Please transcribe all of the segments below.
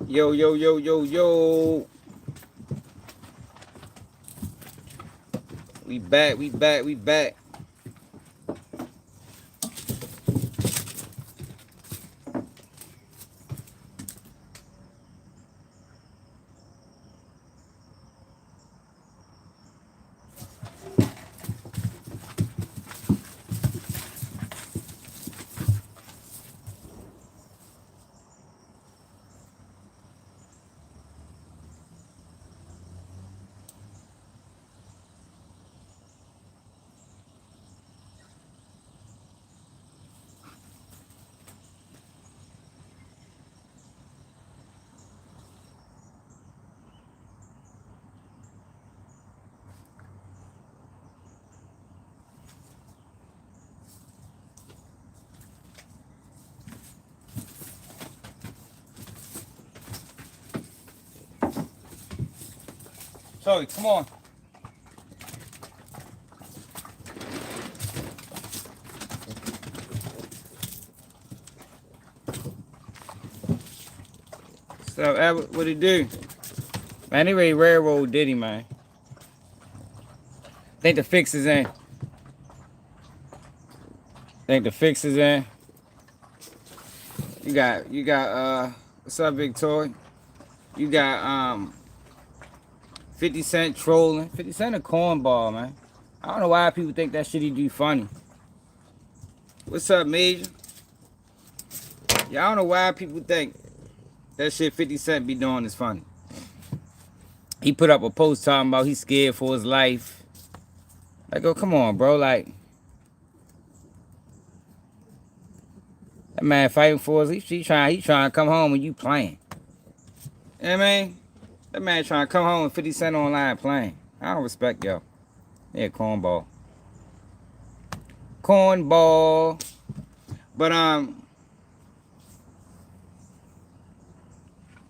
Yo, yo, yo, yo, yo. We back, we back, we back. Sorry, come on. What's up, Albert? What it do? Man, they ready railroad Diddy, man. Think the fix is in. Think the fix is in. You got, what's up, Victoria? You got, 50 Cent trolling. 50 Cent a cornball, man. I don't know why people think that shit he do funny. What's up, Major? Yeah, I don't know why people think that shit 50 Cent be doing is funny. He put up a post talking about he's scared for his life. Like, oh, come on, bro. Like, that man fighting for us. He trying to come home and you playing. You know what I mean? That man trying to come home and 50 Cent online playing. I don't respect y'all. Yeah, cornball. Cornball. But,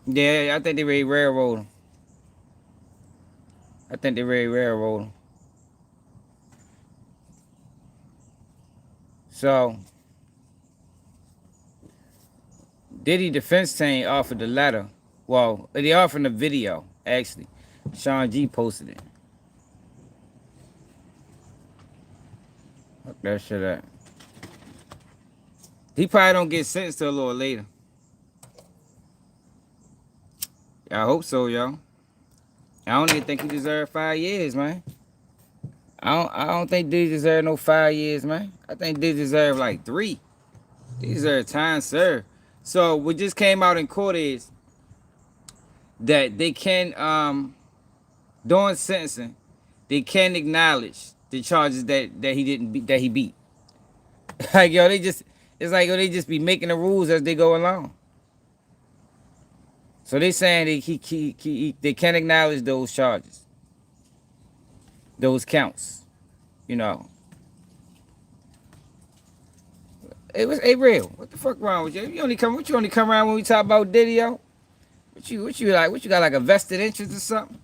yeah, I think they ready railroad him. I think they ready railroad him. So, Diddy defense team offered the letter. Well, they offered the video, actually. Sean G posted it. Fuck that shit up. He probably don't get sentenced till a little later. I hope so, yo. I don't even think he deserved 5 years, man. I don't think Diddy deserve no 5 years, man. I think Diddy deserve like 3. He deserve time served. So what just came out in court is that they can during sentencing, they can acknowledge the charges that he didn't beat, that he beat. Like, yo, it's like, yo, they just be making the rules as they go along. So they saying they can acknowledge those charges, those counts, you know. It was real. What the fuck wrong with you? You only come around when we talk about Diddy, yo? What you like? What you got, like a vested interest or something?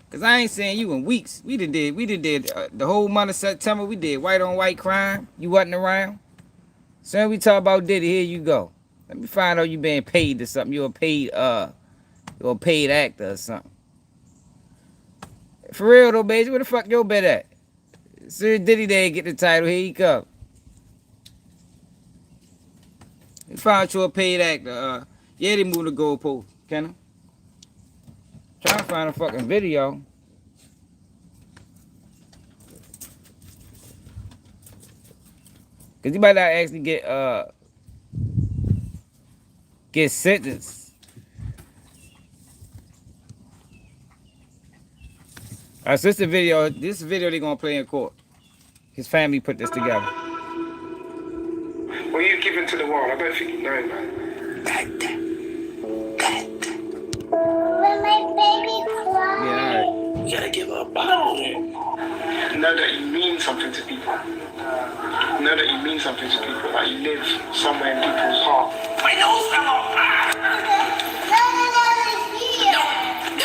Cause I ain't saying you in weeks. We did the whole month of September. We did white on white crime. You wasn't around. So when we talk about Diddy, here you go. Let me find out you being paid or something. You're a paid actor or something. For real though, baby, where the fuck your bet at? Sir Diddy there get the title. Here you come. We found you a paid actor. Yeah, they moved the goalpost. Can I? Trying to find a fucking video. Cause you might not actually get sentenced. Alright, so this video they gonna play in court. His family put this together. What you've given to the world, I don't think you know, man. When my baby cries. Yeah, alright. You gotta give her a bottle. Know that you mean something to people. Know that you mean something to people. Like you live somewhere in people's heart. My nose fell off. No,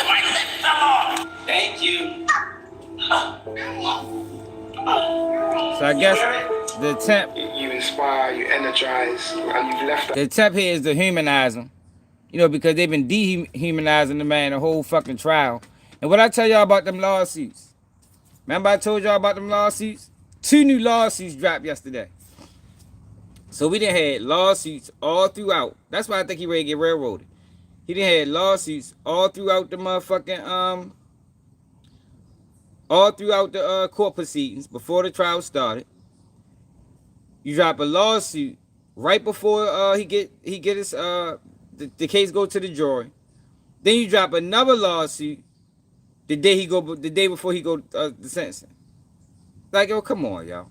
my lip fell off. Thank you. So I guess the attempt You inspire, you energize, and you've left here is to humanize him. You know, because they've been dehumanizing the man the whole fucking trial. And what I tell y'all about them lawsuits? Remember I told y'all about them lawsuits? 2 new lawsuits dropped yesterday. So we done had lawsuits all throughout. That's why I think he ready to get railroaded. He done had lawsuits all throughout the motherfucking all throughout the court proceedings before the trial started. You drop a lawsuit right before he get his the case go to the jury. Then you drop another lawsuit the day before he go the sentencing. Like, yo, come on, y'all.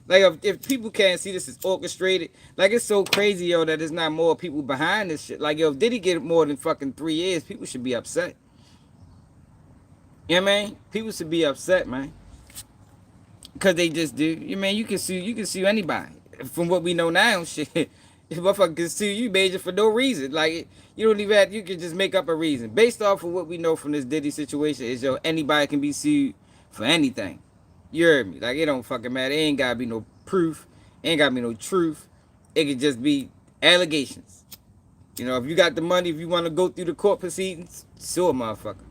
Like, if people can't see this is orchestrated, like, it's so crazy, yo, that there's not more people behind this shit. Like, yo, if Diddy get more than fucking 3 years, people should be upset. You know what I mean? People should be upset, man. Because they just do. You mean you can sue anybody. From what we know now, shit. If motherfucker can sue you, major, for no reason. Like, you don't even have, you can just make up a reason. Based off of what we know from this Diddy situation is, yo, anybody can be sued for anything. You heard me? Like, it don't fucking matter. It ain't gotta be no proof. It ain't gotta be no truth. It could just be allegations. You know, if you got the money, if you want to go through the court proceedings, sue a motherfucker.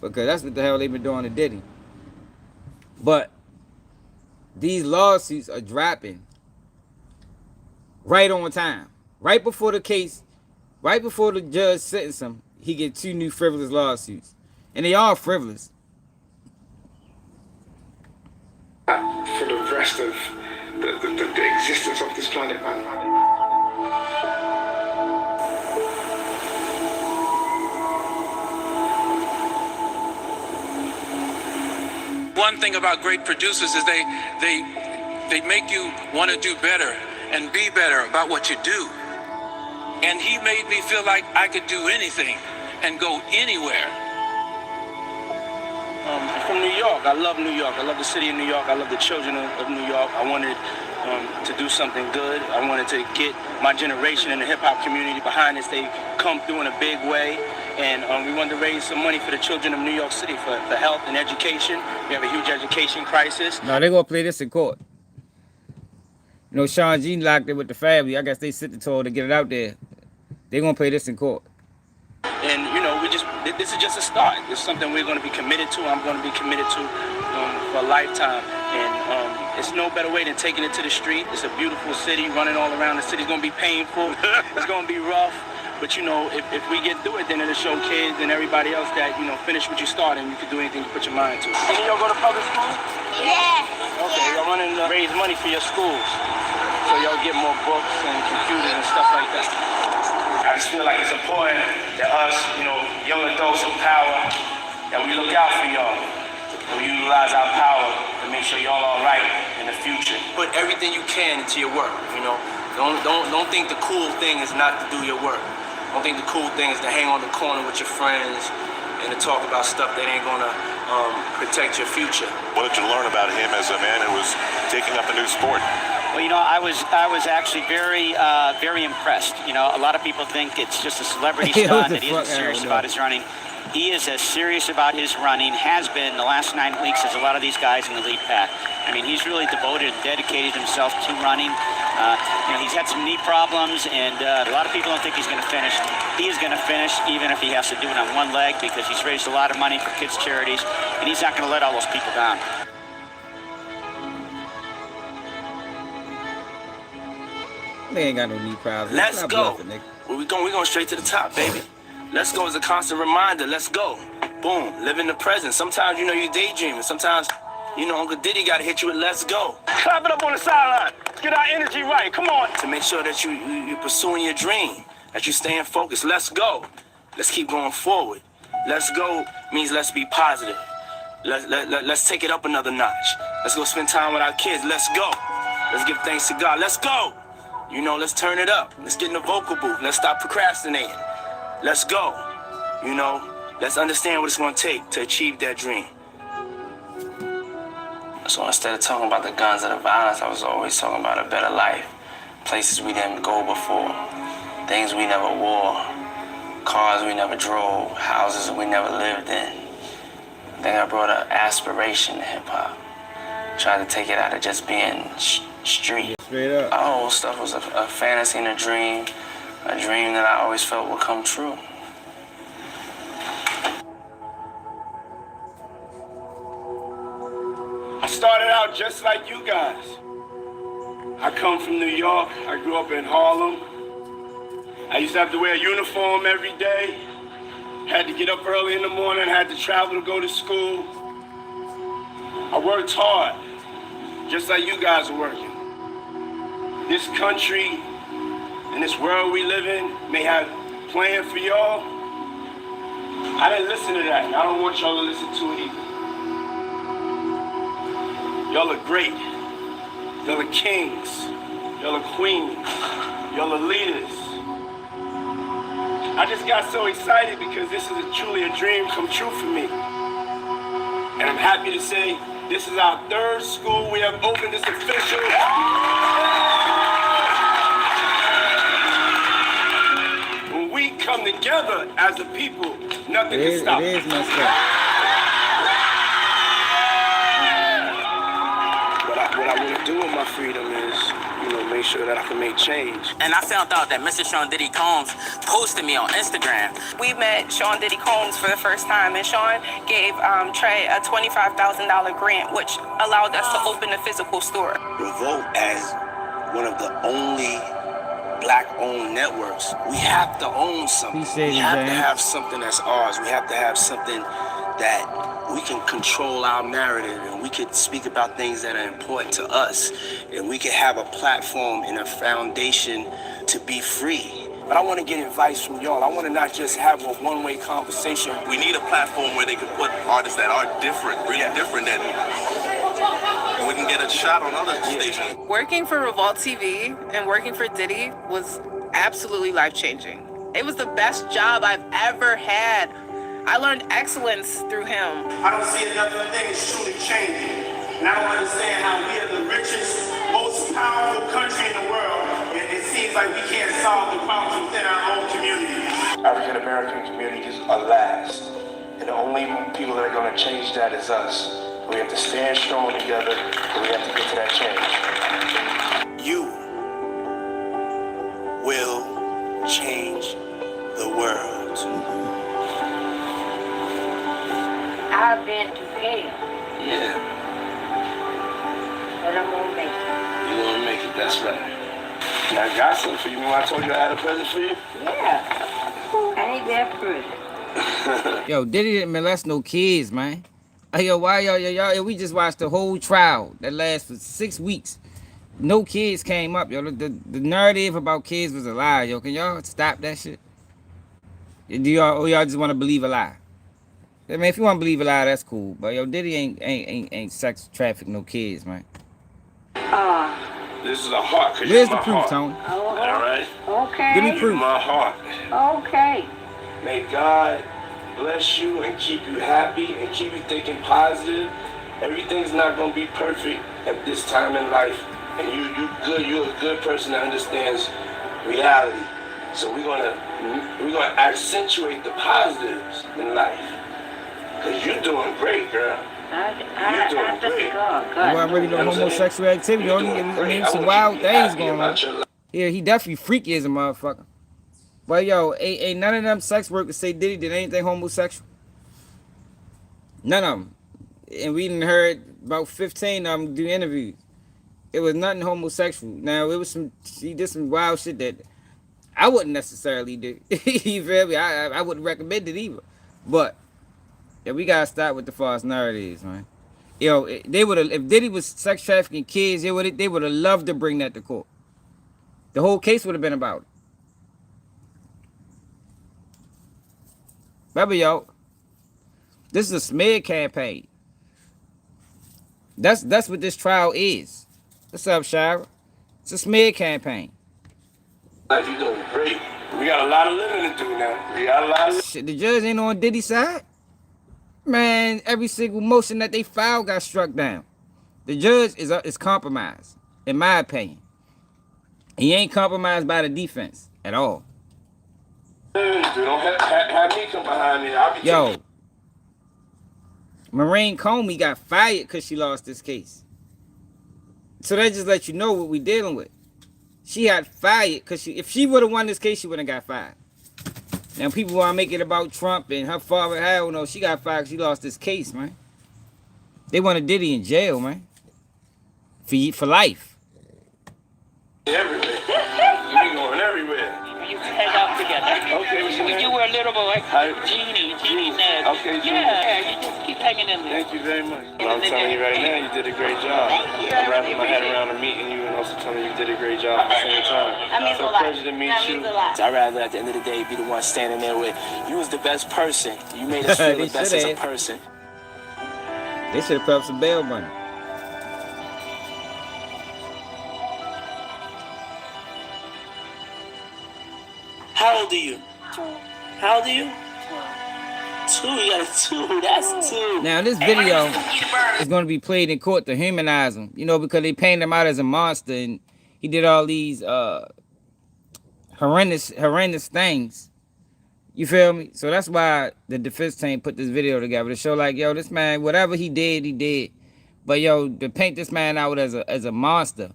Because that's what the hell they been doing to Diddy. But these lawsuits are dropping right on time. Right before the case, right before the judge sentenced him, he get 2 new frivolous lawsuits. And they are frivolous. For the rest of the existence of this planet, man. One thing about great producers is they make you want to do better and be better about what you do. And he made me feel like I could do anything and go anywhere. I'm from New York. I love New York. I love the city of New York. I love the children of New York. I wanted to do something good. I wanted to get my generation in the hip-hop community behind us. They come through in a big way. And we wanted to raise some money for the children of New York City for health and education. We have a huge education crisis. No, they're going to play this in court. You know, Sean G locked it with the family. I guess they sit the toll to get it out there. They're going to play this in court. And, you know, this is just a start. This is something we're going to be committed to. I'm going to be committed to for a lifetime. And it's no better way than taking it to the street. It's a beautiful city, running all around. The city's going to be painful. It's going to be rough. But, you know, if we get through it, then it'll show kids and everybody else that, you know, finish what you started and you can do anything you put your mind to. Any of y'all go to public school? Yeah. Okay, y'all running to raise money for your schools. So y'all get more books and computers and stuff like that. I just feel like it's important that us, you know, young adults with power, that we look out for y'all. That we utilize our power to make sure y'all all right in the future. Put everything you can into your work, you know. Don't think the cool thing is not to do your work. Don't think the cool thing is to hang on the corner with your friends and to talk about stuff that ain't gonna protect your future. What did you learn about him as a man who was taking up a new sport? Well, you know, I was actually very impressed. You know, a lot of people think it's just a celebrity stunt, that he isn't serious about his running. He is as serious about his running, has been the last 9 weeks, as a lot of these guys in the lead pack. I mean, he's really devoted and dedicated himself to running. You know, he's had some knee problems, and a lot of people don't think he's going to finish. He is going to finish, even if he has to do it on one leg, because he's raised a lot of money for kids' charities, and he's not going to let all those people down. They ain't got no knee problems. Let's go. We're going straight to the top, baby. Let's go is a constant reminder. Let's go. Boom. Live in the present. Sometimes, you know, you're daydreaming. Sometimes, you know, Uncle Diddy got to hit you with let's go. Clap it up on the sideline. Get our energy right. Come on. To make sure that you're pursuing your dream, that you're staying focused. Let's go. Let's keep going forward. Let's go means let's be positive. Let's take it up another notch. Let's go spend time with our kids. Let's go. Let's give thanks to God. Let's go. You know, let's turn it up. Let's get in the vocal booth. Let's stop procrastinating. Let's go. You know, let's understand what it's going to take to achieve that dream. So instead of talking about the guns or the violence, I was always talking about a better life. Places we didn't go before. Things we never wore. Cars we never drove. Houses we never lived in. I think I brought an aspiration to hip-hop. Tried to take it out of just being street. Straight up. Our whole stuff was a fantasy and a dream. A dream that I always felt would come true. I started out just like you guys. I come from New York. I grew up in Harlem. I used to have to wear a uniform every day. Had to get up early in the morning, had to travel to go to school. I worked hard, just like you guys are working. This country and this world we live in may have plans for y'all. I didn't listen to that, and I don't want y'all to listen to it either. Y'all are great. Y'all are kings. Y'all are queens. Y'all are leaders. I just got so excited because this is truly a dream come true for me. And I'm happy to say this is our third school we have opened. It's official. When we come together as a people, nothing can stop us. It is messed up. What I want to do with my freedom is, make sure that I can make change. And I found out that Mr. Sean Diddy Combs posted me on Instagram. We met Sean Diddy Combs for the first time, and Sean gave Trey a $25,000 grant, which allowed us to open a physical store. Revolt, as one of the only black-owned networks, we have to own something. We have to have something that's ours. We have to have something that we can control our narrative, and we could speak about things that are important to us, and we could have a platform and a foundation to be free. But I want to get advice from y'all. I want to not just have a one-way conversation. We need a platform where they can put artists that are different, really different, and we can get a shot on other stations. Working for Revolt TV and working for Diddy was absolutely life-changing. It was the best job I've ever had. I learned excellence through him. I don't see enough of things truly changing. And I don't understand how we are the richest, most powerful country in the world, and it seems like we can't solve the problems within our own communities. African American communities are last. And the only people that are going to change that is us. We have to stand strong together, and we have to get to that change. You will change the world. I've been to hell, Yeah, but I'm gonna make it. You're going to make it, that's right. And I got something for you. Remember I told you I had a present for you? Yeah. I ain't that pretty. Yo, Diddy didn't molest no kids, man. Hey, yo, why y'all, we just watched the whole trial that lasted for 6 weeks. No kids came up, yo. The narrative about kids was a lie, yo. Can y'all stop that shit? Do y'all just want to believe a lie? I mean, if you want to believe a lie, that's cool. But yo, Diddy ain't sex traffic no kids, man. This is a heart. Where's the proof, Tony? All right? Okay. Give me proof. My heart. Okay. May God bless you and keep you happy and keep you thinking positive. Everything's not going to be perfect at this time in life. And you good. You're a good person that understands reality. So we're gonna accentuate the positives in life. Cause you're doing great, girl. I doing great. You already know homosexual activity. I mean, some wild things going on. Yeah, he definitely freaky as a motherfucker. But yo, ain't none of them sex workers say Diddy did anything homosexual. None of them. And we done heard about 15 of them do interviews. It was nothing homosexual. Now, he did some wild shit that I wouldn't necessarily do. You feel me? I wouldn't recommend it either. But yeah, we gotta stop with the false narratives, man. Yo, they would have, if Diddy was sex trafficking kids, they would have loved to bring that to court. The whole case would have been about it. Remember, yo, this is a smear campaign. That's what this trial is. What's up, Shira? It's a smear campaign. Life, you doing great. We got a lot of living to do now. We got a lot of Shit, the judge ain't on Diddy's side. Man, every single motion that they filed got struck down. The judge is compromised, in my opinion. He ain't compromised by the defense at all. Don't have me come behind me. I'll be Yo, Maureen Comey got fired because she lost this case. So that just lets you know what we dealing with. She got fired because if she would have won this case, she wouldn't have got fired. Now people want to make it about Trump and her father. Hell no, she got fired because she lost this case, man. They wanted Diddy in jail, man. For life. Everywhere. We going everywhere. You hang out together. Okay, what's your name? You were a little boy. Hi. Jeannie. Okay, Jeannie. Yeah, you just keep hanging in there. Thank you very much. Well, I'm telling you right now, you did a great job. Thank you. I'm wrapping my head around and meeting you and also telling you you did a great job at the same time. That means It's a a lot. pleasure to meet That you. means a lot. I'd rather at the end of the day be the one standing there with you was the best person. You made us feel They the best as a should have. person. They should have put up some bail money. How old are you? How old are you? Two. You got a two. That's two. Now this video is going to be played in court to humanize him, you know, because they painted him out as a monster and he did all these horrendous things. You feel me? So that's why the defense team put this video together to show like, yo, this man, whatever he did. But yo, to paint this man out as a monster,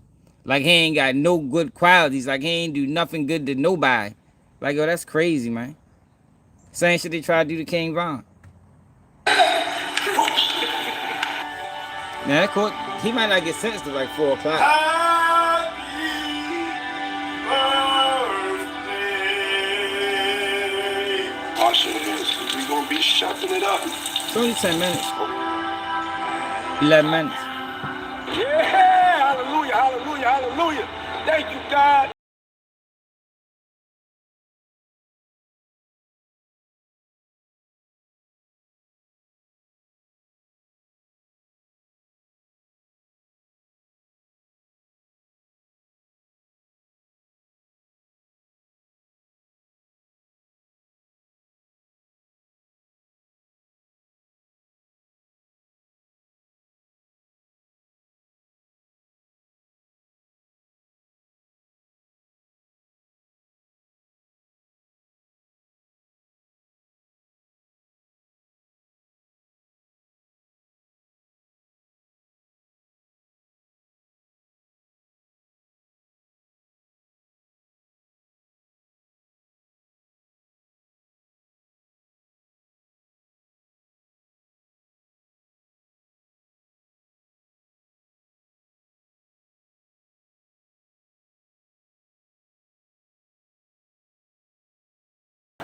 like he ain't got no good qualities, like he ain't do nothing good to nobody. Like, yo, that's crazy, man. Same shit they tried to do to King Von. Now that court, he might not get sentenced to like 4 o'clock. Wash your hands. We gonna be shuffling it up. It's only 10 minutes. 11 minutes. Yeah, hallelujah, hallelujah, hallelujah. Thank you, God.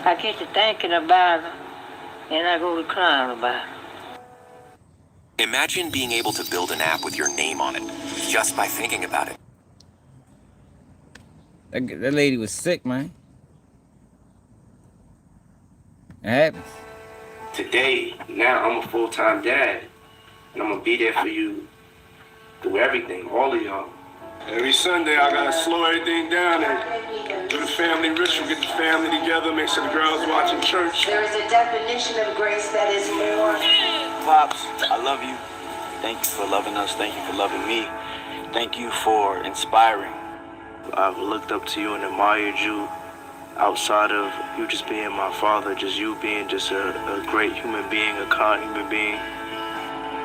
I get to thinking about her, and I go to crying about her. Imagine being able to build an app with your name on it, just by thinking about it. That lady was sick, man. It happens. Today, now I'm a full-time dad, and I'm gonna be there for you through everything, all of y'all. Every Sunday, I gotta slow everything down and do the family ritual, get the family together, make sure the girls watching church. There is a definition of grace that is more. Pops, I love you. Thank you for loving us. Thank you for loving me. Thank you for inspiring. I've looked up to you and admired you outside of you just being my father, just you being just a great human being, a kind human being.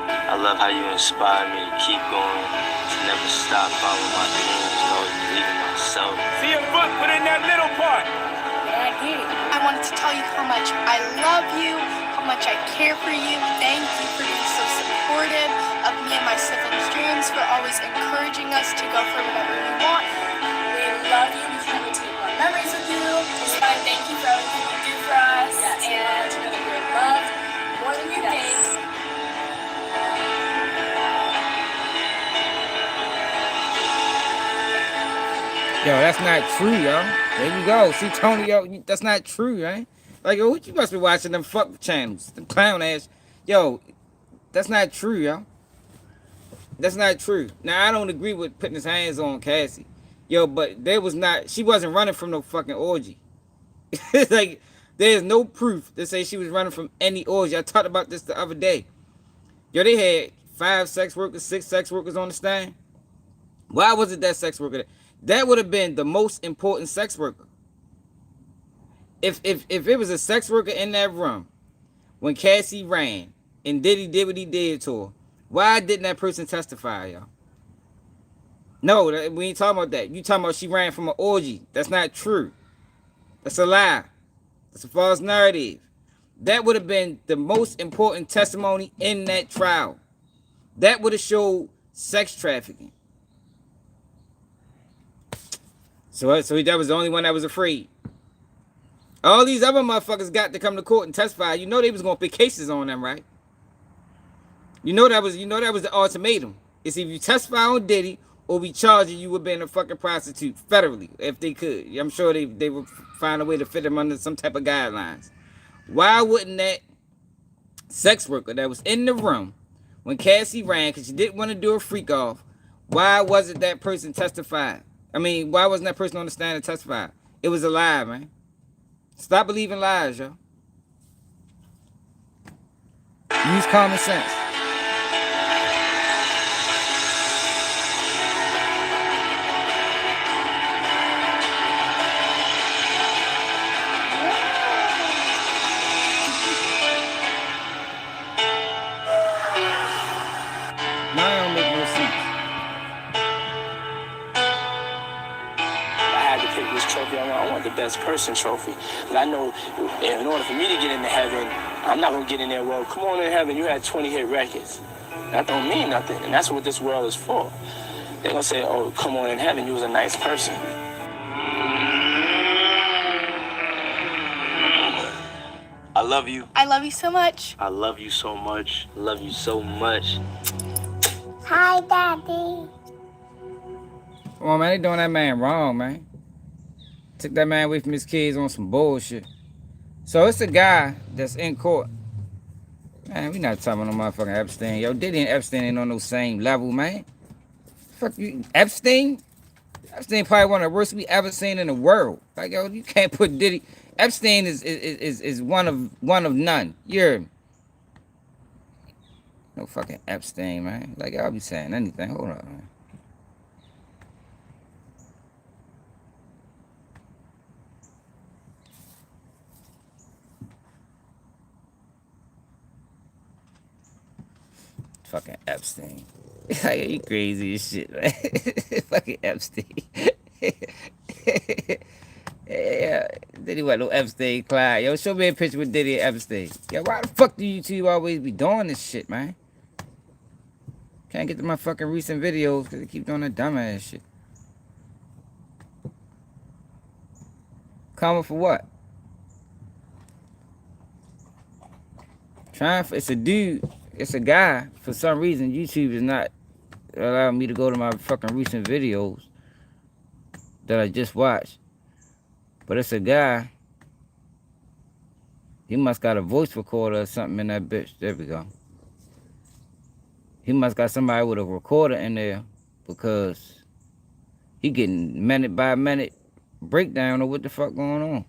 I love how you inspire me to keep going, to never stop following my dreams, to always believe in myself. See your foot, put in that little part. Yeah, I get it. I wanted to tell you how much I love you, how much I care for you. Thank you for being so supportive of me and my siblings' dreams, for always encouraging us to go for whatever we want. We love you. We can't wait to make more memories with you. So I thank you for everything you do for us. And you're loved more than you think. Yo, that's not true, yo. There you go. See, Tony, yo, that's not true, right? Like, yo, what you must be watching them fuck channels, them clown ass. Yo, that's not true, yo. That's not true. Now, I don't agree with putting his hands on Cassie. Yo, but she wasn't running from no fucking orgy. It's like, there's no proof to say she was running from any orgy. I talked about this the other day. Yo, they had 5 sex workers, 6 sex workers on the stand. Why was it that sex worker? That would have been the most important sex worker. If it was a sex worker in that room when Cassie ran and Diddy did what he did to her, why didn't that person testify, y'all? No, we ain't talking about that. You talking about she ran from an orgy. That's not true. That's a lie. That's a false narrative. That would have been the most important testimony in that trial. That would have showed sex trafficking. So that was the only one that was afraid. All these other motherfuckers got to come to court and testify. You know they was gonna put cases on them, right? You know that was the ultimatum. It's if you testify on Diddy or we charge you with being a fucking prostitute federally, if they could. I'm sure they would find a way to fit them under some type of guidelines. Why wouldn't that sex worker that was in the room when Cassie ran because she didn't want to do a freak off, why wasn't that person testified? I mean, why wasn't that person on the stand and testified? It was a lie, man. Stop believing lies, yo. Use common sense. Now it don't make no sense. I had to pick this trophy. I want the best person trophy. And I know in order for me to get into heaven, I'm not going to get in there, well, come on in heaven, you had 20 hit records. That don't mean nothing. And that's what this world is for. They're going to say, oh, come on in heaven, you was a nice person. I love you. I love you so much. I love you so much. Love you so much. Hi, Daddy. Come on, man. They doing that man wrong, man. Took that man away from his kids on some bullshit. So it's a guy that's in court. Man, we not talking about no motherfucking Epstein. Yo, Diddy and Epstein ain't on no same level, man. Fuck you, Epstein? Epstein probably one of the worst we ever seen in the world. Like, yo, you can't put Diddy. Epstein is one of none. You're no fucking Epstein, man. Like, y'all be saying anything. Hold on, man. Fucking Epstein. Like, you crazy as shit, man. Fucking Epstein. Yeah, Diddy wasn't no Epstein, Clyde. Yo, show me a picture with Diddy and Epstein. Yo, why the fuck do you two always be doing this shit, man? Can't get to my fucking recent videos because they keep doing that dumbass shit. Comment for what? It's a dude. It's a guy. For some reason, YouTube is not allowing me to go to my fucking recent videos that I just watched. But it's a guy. He must got a voice recorder or something in that bitch. There we go. He must got somebody with a recorder in there because he getting minute by minute breakdown of what the fuck going on.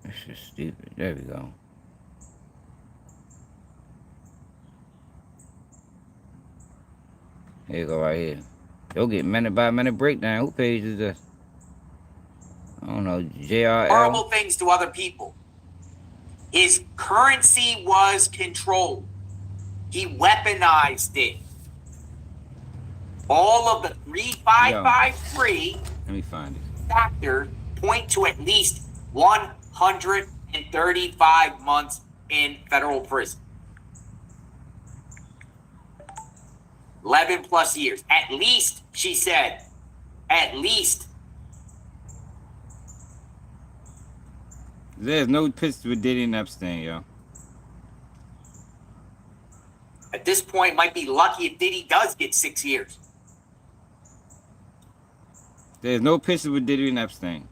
That's just stupid. There we go. Here you go right here. You'll get minute by minute breakdown. Who page is this? I don't know. JRL. Horrible things to other people. His currency was controlled. He weaponized it. All of the 3553 Let me find it. factors point to at least 135 months in federal prison. 11 plus years. At least, she said. At least. There's no picture with Diddy and Epstein, yo. At this point, might be lucky if Diddy does get 6 years. There's no picture with Diddy and Epstein.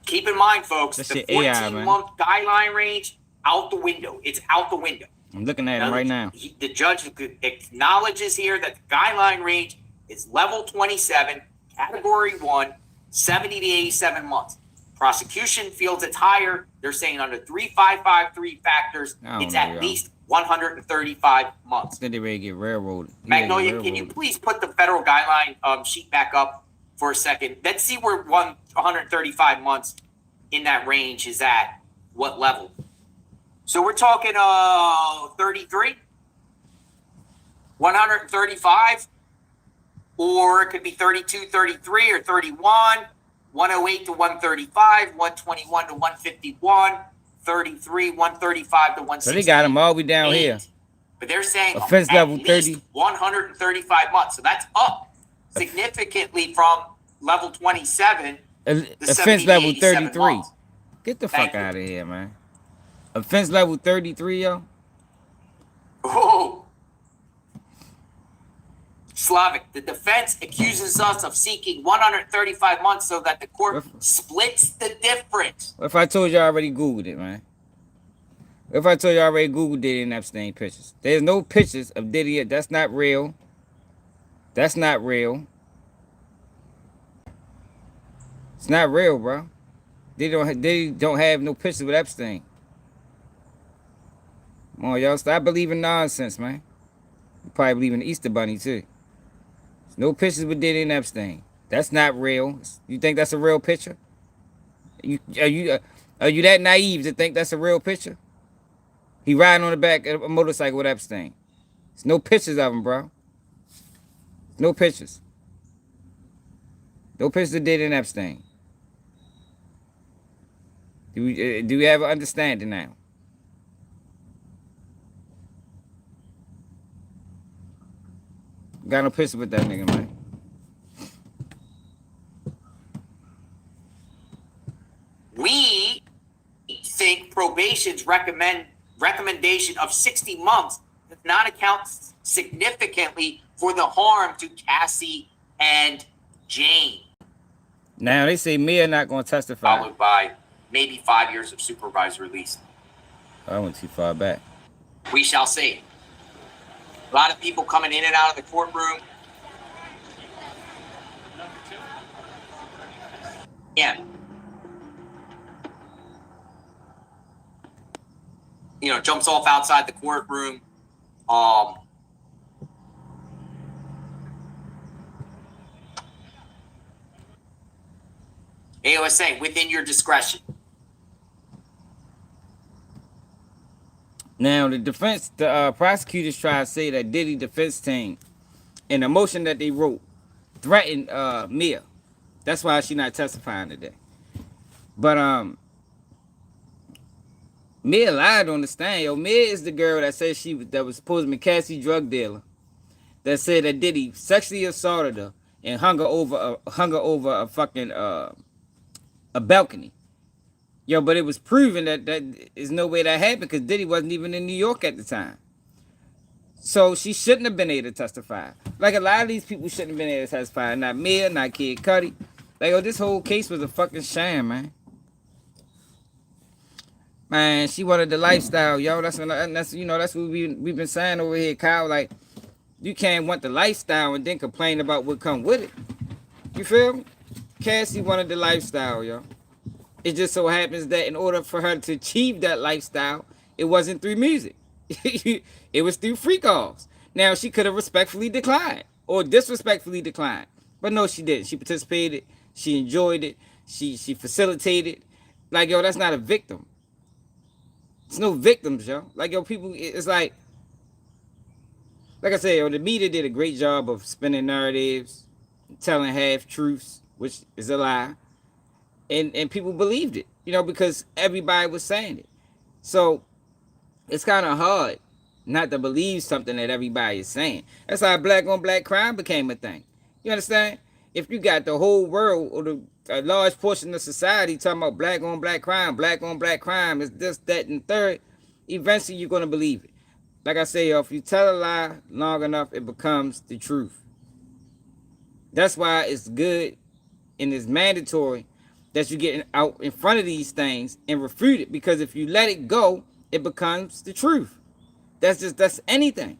Keep in mind, folks, That the shit AI, man. 14-month guideline range, out the window. It's out the window. I'm looking at him right now. The judge acknowledges here that the guideline range is level 27, category 1, 70 to 87 months. Prosecution feels it's higher. They're saying under 3553 factors, it's at least 135 months. Then they ready to get railroaded. Magnolia, can you please put the federal guideline sheet back up for a second? Let's see where 135 months in that range is at what level? So we're talking 33, 135, or it could be 32, 33, or 31, 108 to 135, 121 to 151, 33, 135 to 160. So they got him all the way down here. But they're saying offense at level least 30. 135 months. So that's up significantly from level 27 to Offense level 33. months. Get the fuck out of here, man. Offense level 33, yo. Oh. Slavic, the defense accuses us of seeking 135 months so that the court splits the difference. What if I told you I already Googled it, man? What if I told you I already Googled Diddy and Epstein pictures? There's no pictures of Diddy. That's not real. That's not real. It's not real, bro. Diddy don't have no pictures with Epstein. Come on, y'all. Stop believing nonsense, man. You probably believe in the Easter Bunny, too. There's no pictures with Diddy and Epstein. That's not real. You think that's a real picture? Are you that naive to think that's a real picture? He riding on the back of a motorcycle with Epstein. There's no pictures of him, bro. No pictures. No pictures of Diddy and Epstein. Do we have an understanding now? Got no picture with that nigga, man. We think probation's recommendation of 60 months does not account significantly for the harm to Cassie and Jane. Now they say Mia not gonna testify. Followed by maybe 5 years of supervised release. I went too far back. We shall see. A lot of people coming in and out of the courtroom. Yeah. Jumps off outside the courtroom. AOSA, within your discretion. Now the prosecutors try to say that Diddy defense team, in the motion that they wrote, threatened Mia. That's why she's not testifying today. But Mia lied on the stand. Yo, Mia is the girl that said that was supposed to be Cassie drug dealer. That said that Diddy sexually assaulted her and hung her over a fucking a balcony. Yo, but it was proven that is no way that happened because Diddy wasn't even in New York at the time. So she shouldn't have been able to testify. Like a lot of these people shouldn't have been able to testify. Not Mia, not Kid Cudi. Like, this whole case was a fucking sham, man. Man, she wanted the lifestyle, yo. That's what we've been saying over here, Kyle. Like, you can't want the lifestyle and then complain about what come with it. You feel me? Cassie wanted the lifestyle, yo. It just so happens that in order for her to achieve that lifestyle, it wasn't through music. It was through free calls. Now, she could have respectfully declined or disrespectfully declined. But no, she didn't. She participated. She enjoyed it. She facilitated. Like, yo, that's not a victim. It's no victims, yo. Like, yo, people, it's like I said, yo, the media did a great job of spinning narratives, telling half-truths, which is a lie. And people believed it, because everybody was saying it. So it's kind of hard not to believe something that everybody is saying. That's how black-on-black crime became a thing. You understand? If you got the whole world or a large portion of society talking about black-on-black crime is this, that, and third, eventually you're going to believe it. Like I say, if you tell a lie long enough, it becomes the truth. That's why it's good and it's mandatory that you get out in front of these things and refute it. Because if you let it go, it becomes the truth. That's anything.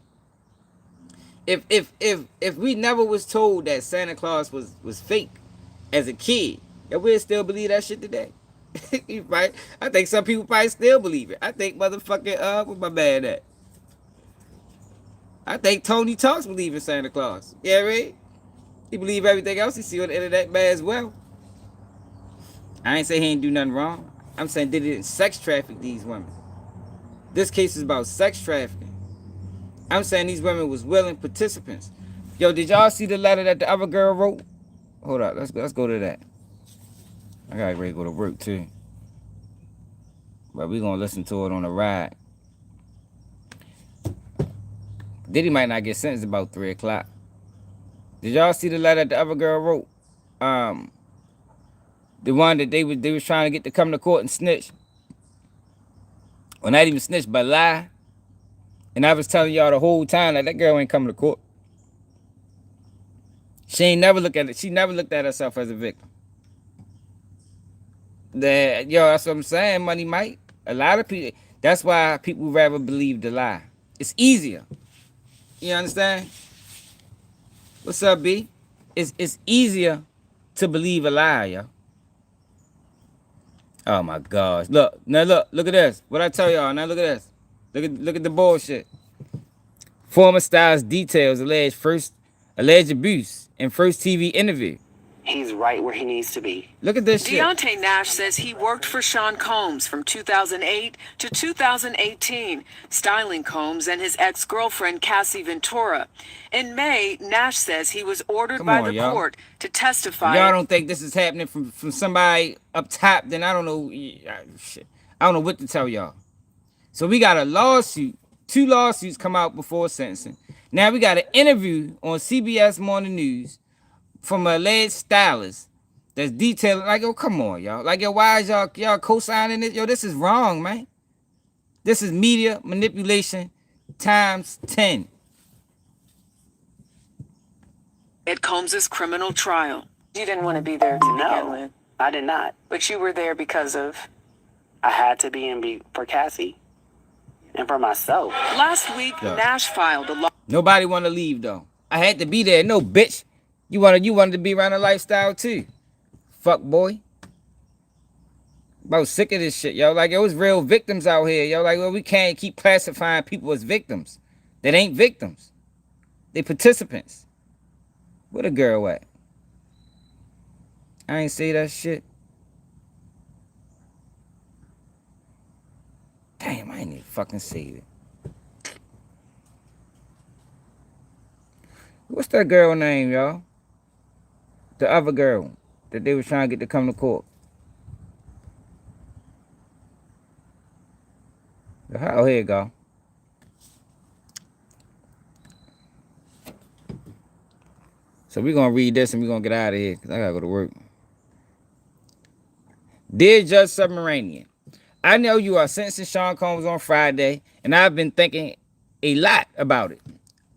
If we never was told that Santa Claus was fake as a kid, we'd still believe that shit today. Right? I think some people probably still believe it. I think motherfucking where my man at? I think Tony Talks believe in Santa Claus. Yeah, right? He believe everything else he see on the internet, man, as well. I ain't say he ain't do nothing wrong. I'm saying Diddy didn't sex traffic these women. This case is about sex trafficking. I'm saying these women was willing participants. Yo, did y'all see the letter that the other girl wrote? Hold up, let's go to that. I gotta ready to go to work too. But we gonna listen to it on the ride. Diddy might not get sentenced about 3 o'clock. Did y'all see the letter that the other girl wrote? The one that they was trying to get to come to court and snitch. Well, not even snitch, but lie. And I was telling y'all the whole time that girl ain't coming to court. She ain't never looked at it. She never looked at herself as a victim. That's what I'm saying, Money Mike. A lot of people. That's why people rather believe the lie. It's easier. You understand? What's up, B? It's easier to believe a lie, yo. Oh my gosh. Look at this. What I tell y'all, now look at this. Look at the bullshit. Former Styles details alleged abuse in first TV interview. He's right where he needs to be. Look at this shit. Deontay Nash says he worked for Sean Combs from 2008 to 2018, styling Combs and his ex-girlfriend Cassie Ventura. In May, Nash says he was ordered by the court to testify. Y'all don't think this is happening from somebody up top, then I don't know. Shit. I don't know what to tell y'all. So we got a lawsuit, 2 lawsuits come out before sentencing. Now we got an interview on CBS Morning News from an alleged stylist that's detailing, like, yo, come on, y'all. Like, yo, why is y'all co-signing it? Yo, this is wrong, man. This is media manipulation times 10. At Combs' criminal trial. You didn't want to be there to begin with. I did not. But you were there because of? I had to be for Cassie and for myself. Last week, Nash filed a law. Nobody want to leave, though. I had to be there. No, bitch. You wanted to be around the lifestyle, too. Fuck, boy. About sick of this shit, yo. Like, yo, it's real victims out here, yo. Like, well, we can't keep classifying people as victims that ain't victims. They participants. Where the girl at? I ain't say that shit. Damn, I ain't even fucking say it. What's that girl name, y'all? The other girl that they was trying to get to come to court. Oh, here you go. So we're going to read this and we're going to get out of here because I got to go to work. Dear Judge Submarinian, I know you are sentencing Sean Combs on Friday, and I've been thinking a lot about it.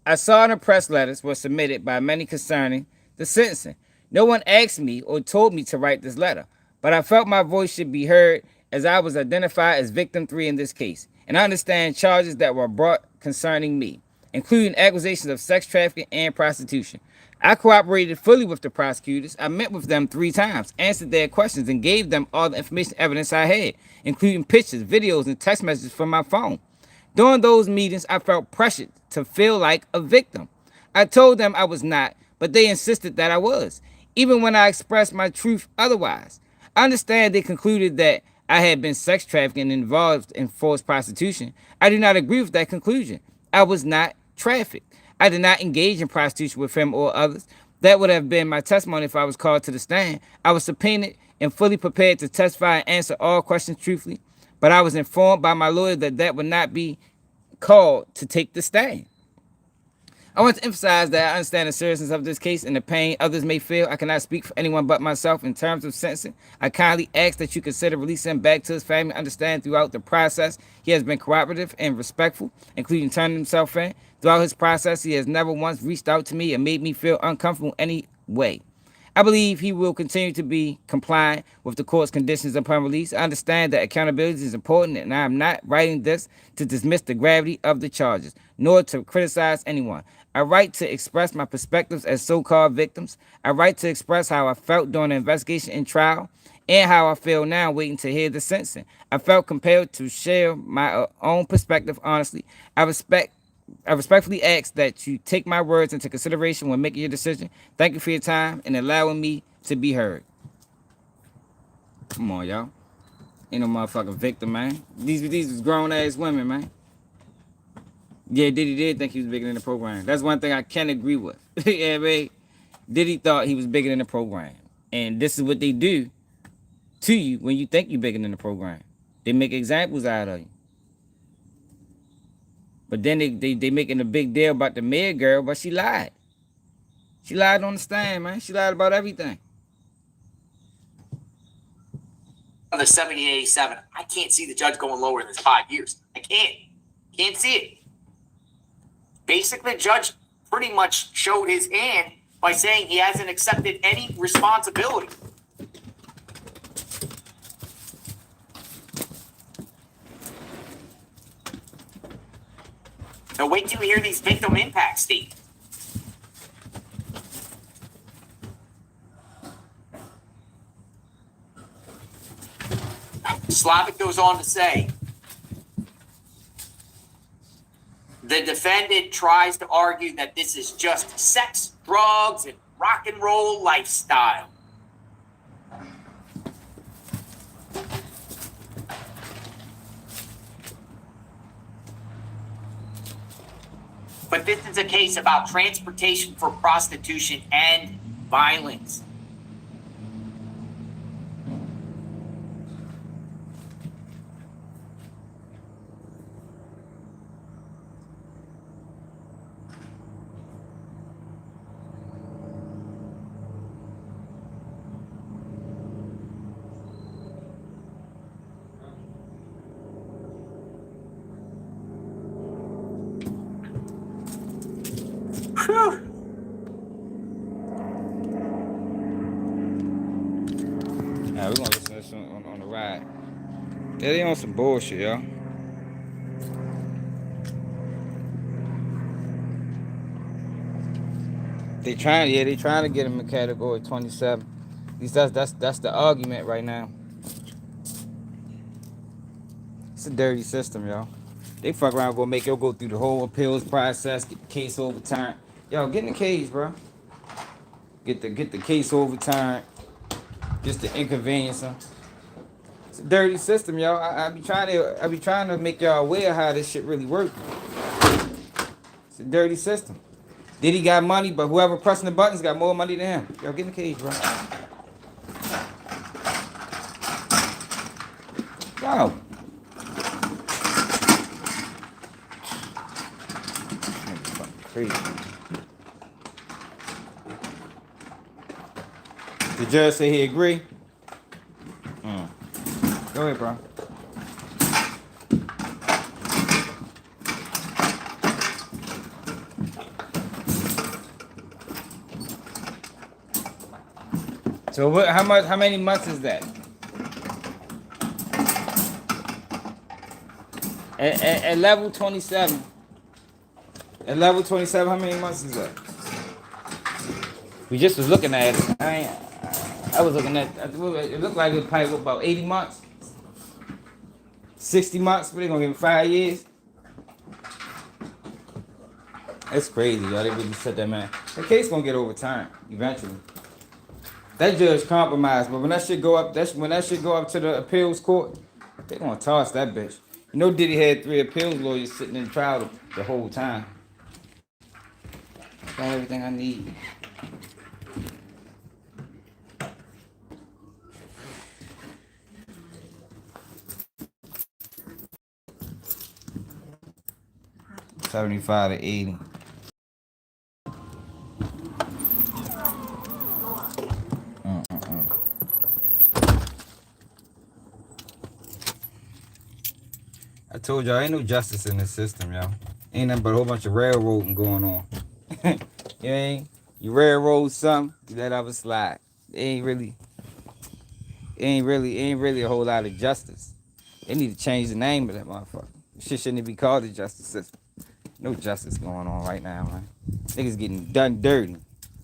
I saw the press letters were submitted by many concerning the sentencing. No one asked me or told me to write this letter, but I felt my voice should be heard as I was identified as victim 3 in this case, and I understand charges that were brought concerning me, including accusations of sex trafficking and prostitution. I cooperated fully with the prosecutors. I met with them 3 times, answered their questions, and gave them all the information evidence I had, including pictures, videos, and text messages from my phone. During those meetings, I felt pressured to feel like a victim. I told them I was not, but they insisted that I was, even when I expressed my truth otherwise. I understand they concluded that I had been sex trafficking and involved in forced prostitution. I do not agree with that conclusion. I was not trafficked. I did not engage in prostitution with him or others. That would have been my testimony if I was called to the stand. I was subpoenaed and fully prepared to testify and answer all questions truthfully, but I was informed by my lawyer that that would not be called to take the stand. I want to emphasize that I understand the seriousness of this case and the pain others may feel. I cannot speak for anyone but myself in terms of sentencing. I kindly ask that you consider releasing him back to his family. Understand throughout the process he has been cooperative and respectful, including turning himself in. Throughout his process, he has never once reached out to me and made me feel uncomfortable in any way. I believe he will continue to be compliant with the court's conditions upon release. I understand that accountability is important, and I am not writing this to dismiss the gravity of the charges, nor to criticize anyone. I write to express my perspectives as so-called victims. I write to express how I felt during the investigation and trial, and how I feel now waiting to hear the sentencing. I felt compelled to share my own perspective honestly. I respectfully ask that you take my words into consideration when making your decision. Thank you for your time and allowing me to be heard. Come on, y'all. Ain't no motherfucking victim, man. These was grown ass women, man. Yeah, Diddy did think he was bigger than the program. That's one thing I can agree with. Yeah, man. Diddy thought he was bigger than the program. And this is what they do to you when you think you're bigger than the program. They make examples out of you. But then they making a big deal about the mayor girl, but she lied. She lied on the stand, man. She lied about everything. The 78-87. I can't see the judge going lower than 5 years. I can't see it. Basically, the judge pretty much showed his hand by saying he hasn't accepted any responsibility. Now wait till you hear these victim impact statements. Slavic goes on to say, the defendant tries to argue that this is just sex, drugs, and rock and roll lifestyle. But this is a case about transportation for prostitution and violence. Now we're gonna listen to this on the ride. Yeah, they on some bullshit, y'all. They trying to get him in category 27. At least that's the argument right now. It's a dirty system, y'all. They fuck around, gonna make you go through the whole appeals process, get the case overturned. Yo, get in the cage, bro. Get the case overturned. Just to inconvenience them. It's a dirty system, y'all. I be trying to make y'all aware how this shit really works. It's a dirty system. Diddy got money, but whoever pressing the buttons got more money than him. Yo, get in the cage, bro. Wow. Crazy. The judge say he agree. Go ahead, bro. So what? How many months is that? At level 27. At level 27, how many months is that? We just was looking at it. I was looking at it. Looked like it was probably about 80 months. 60 months, but they gonna give him 5 years. That's crazy, y'all. They really said that, man. The case gonna get overturned eventually. That judge compromised, but when that shit go up, to the appeals court, they gonna toss that bitch. You know, Diddy had 3 appeals lawyers sitting in trial the whole time. Got everything I need. $75 to $80. I told y'all ain't no justice in this system, y'all. Ain't nothing but a whole bunch of railroading going on. You railroad something, you let others slide. It ain't really a whole lot of justice. They need to change the name of that motherfucker. Shit shouldn't even be called the justice system. No justice going on right now, man. Niggas getting done dirty.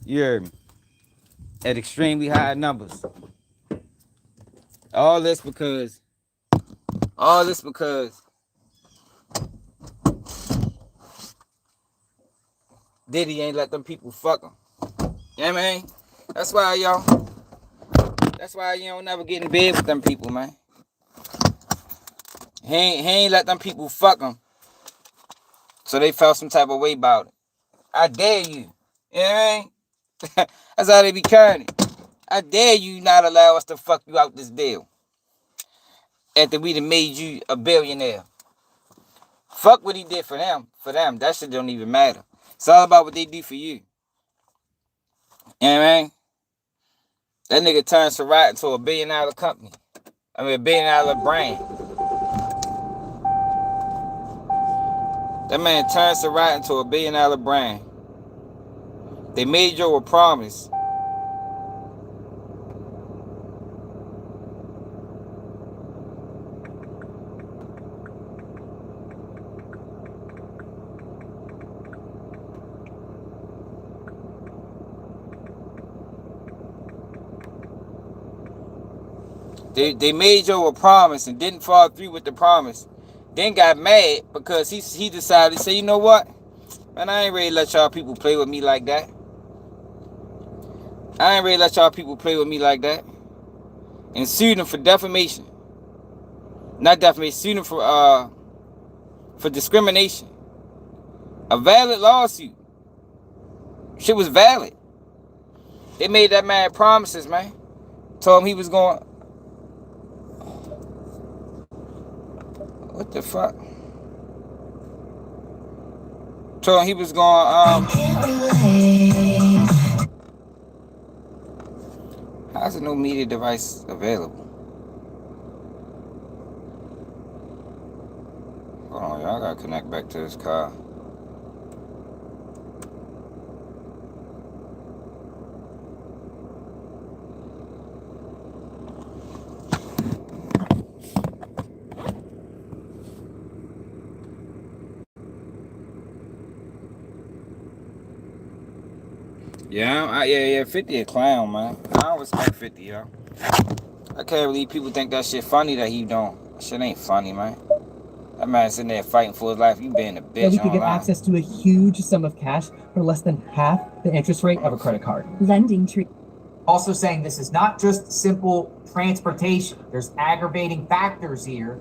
You heard me? At extremely high numbers. All this because Diddy ain't let them people fuck him. You know what I mean? That's why, y'all. That's why you don't never get in bed with them people, man. He ain't let them people fuck him. So they felt some type of way about it. I dare you. You know what I mean? That's how they be carrying it. I dare you not allow us to fuck you out this deal. After we done made you a billionaire. Fuck what he did for them. For them, that shit don't even matter. It's all about what they do for you. You know what I mean? That nigga turned Surratt into $1 billion company. I mean, $1 billion brand. That man turned Surratt into $1 billion brand. They made you a promise. They made you a promise and didn't follow through with the promise. Then got mad because he decided to say, you know what? Man, I ain't ready to let y'all people play with me like that. I ain't ready to let y'all people play with me like that. And sued him for defamation. Not defamation, sued him for discrimination. A valid lawsuit. Shit was valid. They made that man promises, man. Told him he was going. What the fuck? Told him he was going. How's there no media device available? Hold on, y'all. I gotta connect back to this car. Yeah, 50 a clown, man. I don't respect 50, yo. I can't believe people think that shit funny that he don't. That shit ain't funny, man. That man sitting there fighting for his life. You being a bitch. That we could get access to a huge sum of cash for less than half the interest rate of a credit card. Lending tree. Also saying this is not just simple transportation. There's aggravating factors here.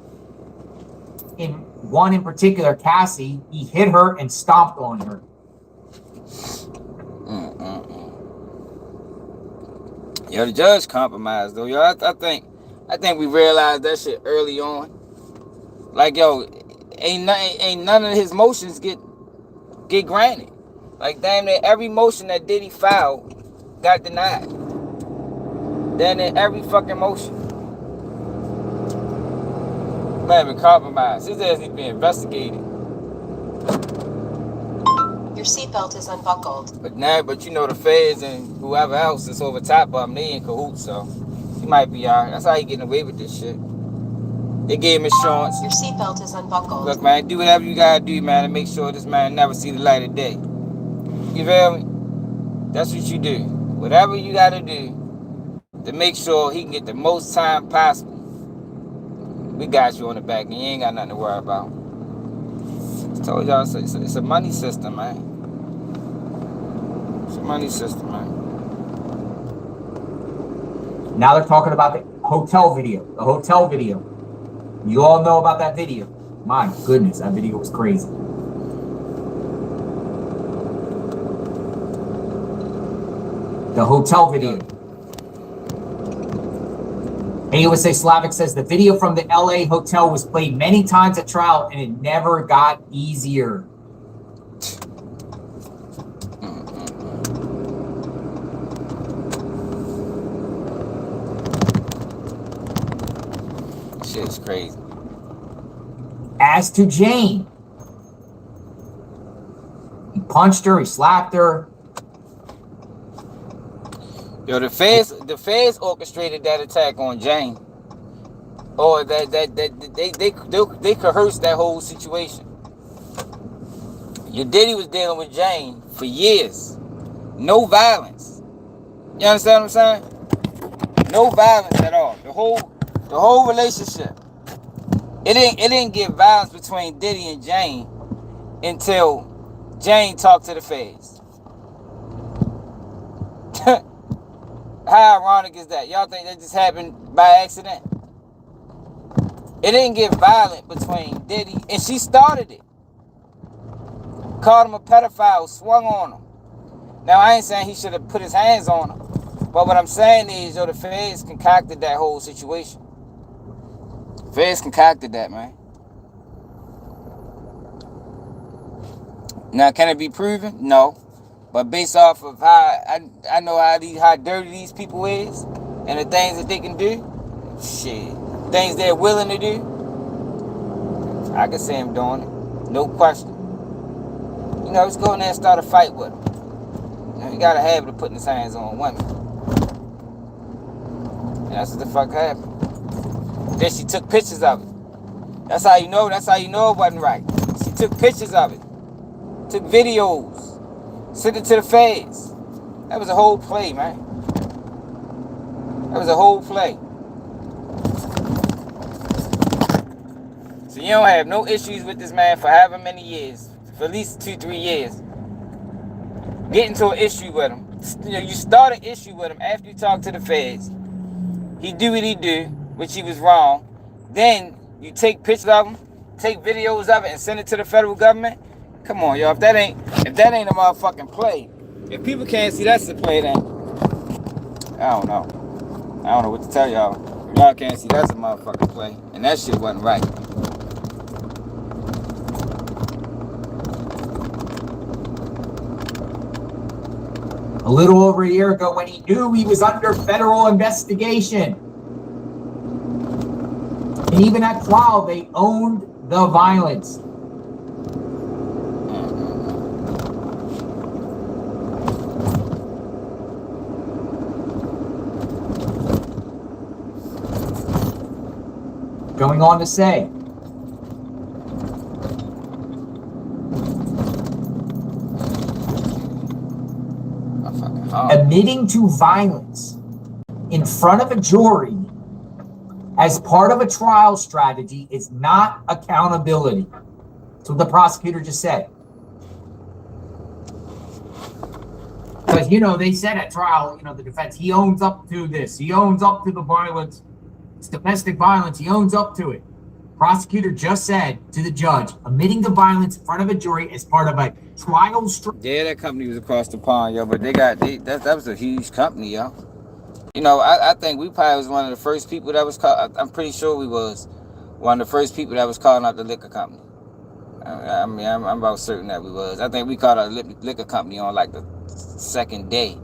In one in particular, Cassie, he hit her and stomped on her. Yo, the judge compromised though, yo. I think we realized that shit early on. Like, yo, ain't none of his motions get granted. Like, damn near every motion that Diddy filed got denied. Damn near every fucking motion. Man, been compromised. His ass need to be investigated. Your seatbelt is unbuckled. But you know the feds and whoever else is over top of him, they in cahoots, so he might be alright. That's how he getting away with this shit. They gave him insurance. Your seatbelt is unbuckled. Look, man, do whatever you gotta do, man, to make sure this man never see the light of day. You feel me? That's what you do. Whatever you gotta do to make sure he can get the most time possible. We got you on the back, and you ain't got nothing to worry about. I told y'all it's a money system, man. It's a money system, man. Now they're talking about the hotel video. The hotel video. You all know about that video. My goodness, that video was crazy. The hotel video. AUSA Slavic says the video from the LA hotel was played many times at trial and it never got easier. Shit's crazy. As to Jane, he punched her, he slapped her. Yo, the feds orchestrated that attack on Jane. Or they coerced that whole situation. Your Diddy was dealing with Jane for years. No violence. You understand what I'm saying? No violence at all. The whole relationship. It didn't get violence between Diddy and Jane until Jane talked to the feds. How ironic is that? Y'all think that just happened by accident? It didn't get violent between Diddy, and she started it. Called him a pedophile, swung on him. Now, I ain't saying he should have put his hands on him. But what I'm saying is, yo, the feds concocted that whole situation. Feds concocted that, man. Now, can it be proven? No. But based off of how I know how dirty these people is and the things that they can do, shit, things they're willing to do, I can see him doing it. No question. You know, just go in there and start a fight with him. You know, he got a habit of putting his hands on women. And that's what the fuck happened. Then she took pictures of it. That's how you know it wasn't right. She took pictures of it. Took videos. Sent it to the feds. That was a whole play, man. That was a whole play. So you don't have no issues with this man for however many years. For at least 2-3 years. Get into an issue with him. You know, you start an issue with him after you talk to the feds. He do what he do, which he was wrong. Then you take pictures of him, take videos of it, and send it to the federal government. Come on, y'all. If that ain't a motherfucking play, if people can't see that's a play, then I don't know. I don't know what to tell y'all. If y'all can't see that's a motherfucking play, and that shit wasn't right. A little over a year ago, when he knew he was under federal investigation. And even at trial, they owned the violence. Going on to say, admitting to violence in front of a jury as part of a trial strategy is not accountability. That's what the prosecutor just said. Because, you know, they said at trial, you know, the defense, he owns up to this. He owns up to the violence. It's domestic violence. He owns up to it. Prosecutor just said to the judge, admitting to violence in front of a jury as part of a trial strategy. Yeah, that company was across the pond, yo, but that was a huge company, yo. You know, I think we probably was one of the first people that was called. I'm pretty sure we was one of the first people that was calling out the liquor company. I mean, I'm about certain that we was. I think we called out the liquor company on like the second day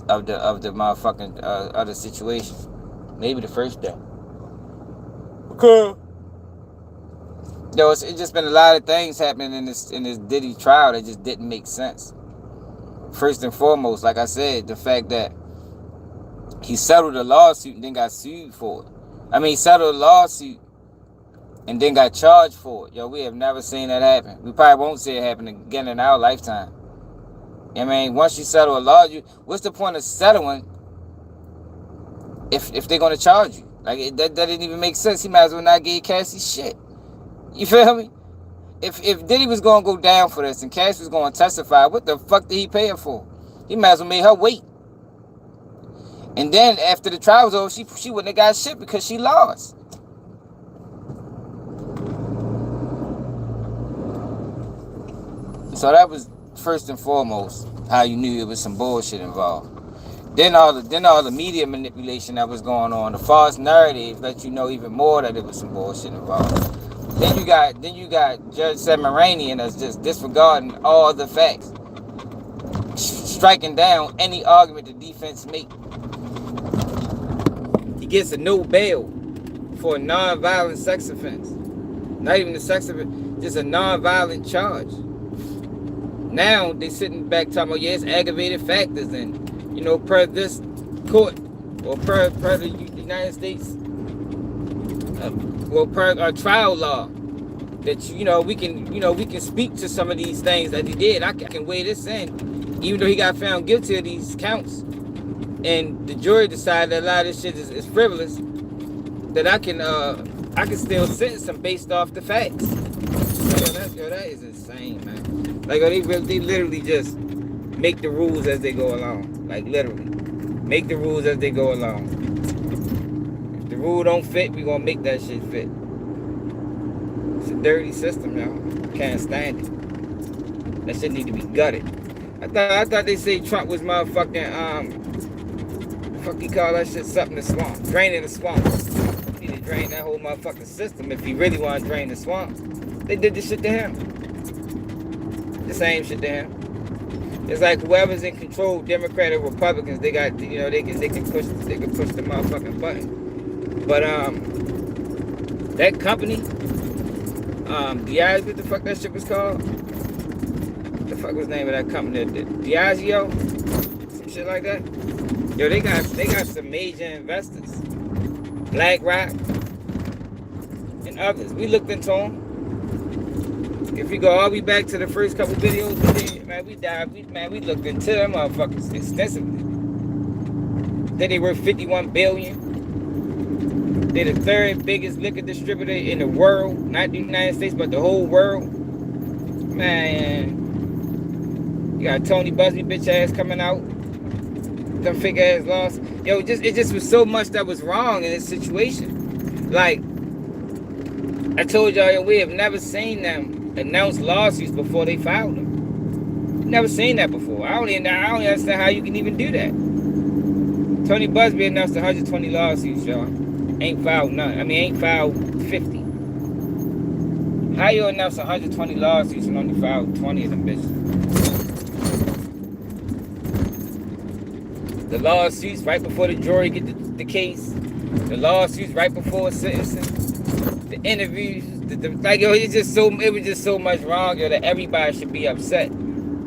of the motherfucking other situation, maybe the first day. Okay. Yo, it's just been a lot of things happening in this Diddy trial that just didn't make sense. First and foremost, like I said, the fact that he settled a lawsuit and then got sued for it. I mean, he settled a lawsuit and then got charged for it. Yo, we have never seen that happen. We probably won't see it happen again in our lifetime. I mean, once you settle a lawsuit, what's the point of settling if they're going to charge you? Like, that didn't even make sense. He might as well not give Cassie shit. You feel me? If Diddy was going to go down for this and Cassie was going to testify, what the fuck did he pay her for? He might as well made her wait. And then after the trial was over, she wouldn't have got shit because she lost. So that was first and foremost how you knew it was some bullshit involved. Then all the media manipulation that was going on, the false narrative let you know even more that it was some bullshit involved. Then you got Judge Semeranian that's just disregarding all the facts, striking down any argument the defense make. He gets a no bail for a non-violent sex offense. Not even a sex offense, just a non-violent charge. Now they sitting back talking about, yeah, it's aggravated factors and, you know, per this court or per the United States, or per our trial law, that, we can speak to some of these things that he did. I can weigh this in, even though he got found guilty of these counts, and the jury decided that a lot of this shit is frivolous, that I can still sentence him based off the facts. That is insane, man. Like, they literally just make the rules as they go along. Like, literally. Make the rules as they go along. If the rule don't fit, we gonna make that shit fit. It's a dirty system, y'all. Can't stand it. That shit need to be gutted. I thought they say Trump was motherfucking fuck you call that shit something the swamp. Draining the swamp. He need to drain that whole motherfucking system if he really want to drain the swamp. They did this shit to him. The same shit to him. It's like whoever's in control, Democrat or Republicans, they got, you know, they can push the motherfucking button. But that company, Diageo, what the fuck that shit was called? What the fuck was the name of that company? Diageo? Some shit like that? Yo, they got some major investors. BlackRock and others. We looked into them. If we go all the way back to the first couple videos we did, man, we looked into them motherfuckers extensively. Then they worth $51 billion. They're the third biggest liquor distributor in the world, not the United States, but the whole world. Man, you got Tony Busby bitch ass coming out. Them fake ass laws. Yo, it just was so much that was wrong in this situation. Like, I told y'all, we have never seen them announce lawsuits before they filed them. Never seen that before. I don't understand how you can even do that. Tony Busby announced 120 lawsuits, y'all. Ain't filed none. I mean, ain't filed 50. How you announce 120 lawsuits and only filed 20 of them bitches? The lawsuits right before the jury get the case. The lawsuits right before sentencing. The interviews. Like, yo, it was just so much wrong, yo, that everybody should be upset.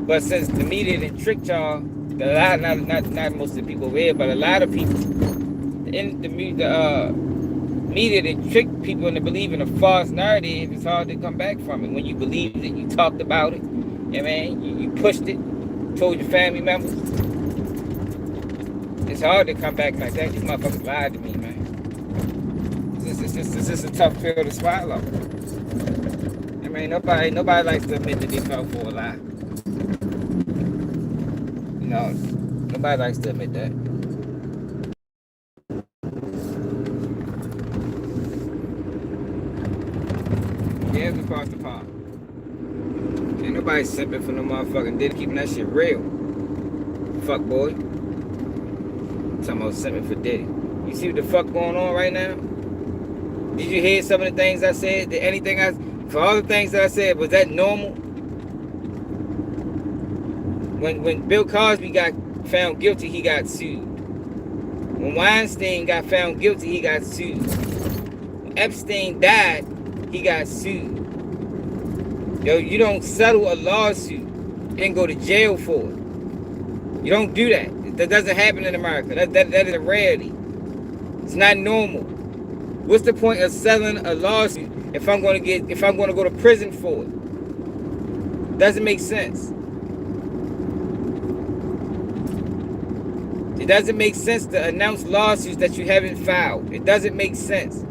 But since the media didn't trick y'all, not most of the people here, but a lot of people, the media didn't trick people into believing a false narrative. It's hard to come back from it. When you believed it, you talked about it, yeah, man, you pushed it, told your family members. It's hard to come back like that. You motherfuckers lied to me, man. It's just a tough pill to swallow. I mean, nobody likes to admit that they fell for a lie. You know, nobody likes to admit that. Yeah, it's across the pond. Ain't nobody simping for no motherfucking Diddy, keeping that shit real. Fuck boy. Talking about simping for Diddy. You see what the fuck going on right now? Did you hear some of the things I said? For all the things that I said, was that normal? When Bill Cosby got found guilty, he got sued. When Weinstein got found guilty, he got sued. When Epstein died, he got sued. Yo, you don't settle a lawsuit and go to jail for it. You don't do that. That doesn't happen in America. That is a rarity. It's not normal. What's the point of settling a lawsuit if I'm going to go to prison for it? Doesn't make sense. It doesn't make sense to announce lawsuits that you haven't filed. It doesn't make sense.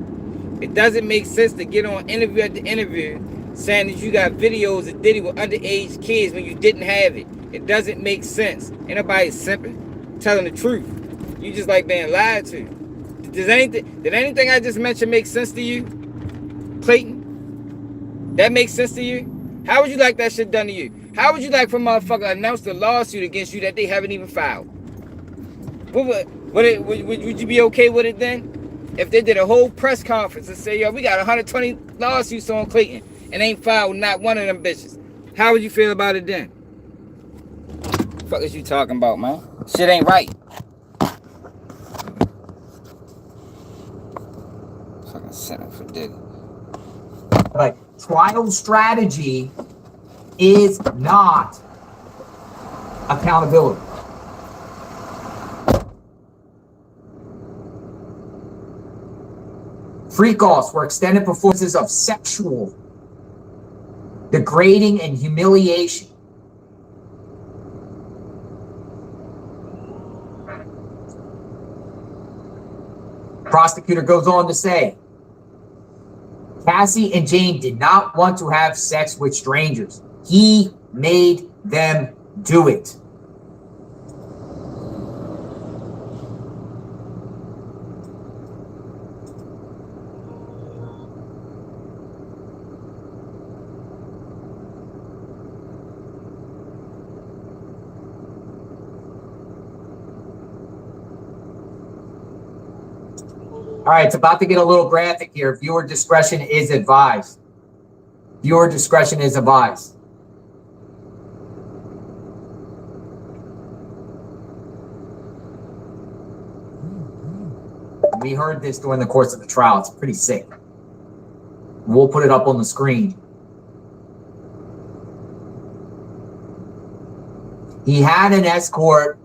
It doesn't make sense to get on interview after interview saying that you got videos of Diddy with underage kids when you didn't have it. It doesn't make sense. Ain't nobody simping, telling the truth. You just like being lied to. Did anything I just mentioned make sense to you, Clayton? That makes sense to you? How would you like that shit done to you? How would you like for a motherfucker announce a lawsuit against you that they haven't even filed? Would you be okay with it then? If they did a whole press conference and say, yo, we got 120 lawsuits on Clayton and ain't filed not one of them bitches. How would you feel about it then? What the fuck is you talking about, man? Shit ain't right. Fucking center for Diddy. But trial strategy is not accountability. Freak-offs were extended performances of sexual degrading and humiliation. Prosecutor goes on to say, Cassie and Jane did not want to have sex with strangers. He made them do it. All right, it's about to get a little graphic here. Viewer discretion is advised. Viewer discretion is advised. We heard this during the course of the trial. It's pretty sick. We'll put it up on the screen. He had an escort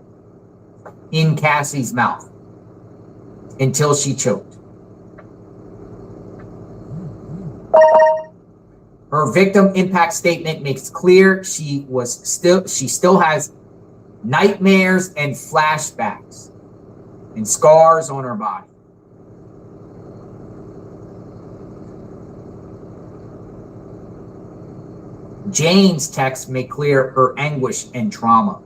in Cassie's mouth until she choked. Her victim impact statement makes clear she still has nightmares and flashbacks and scars on her body. Jane's texts make clear her anguish and trauma.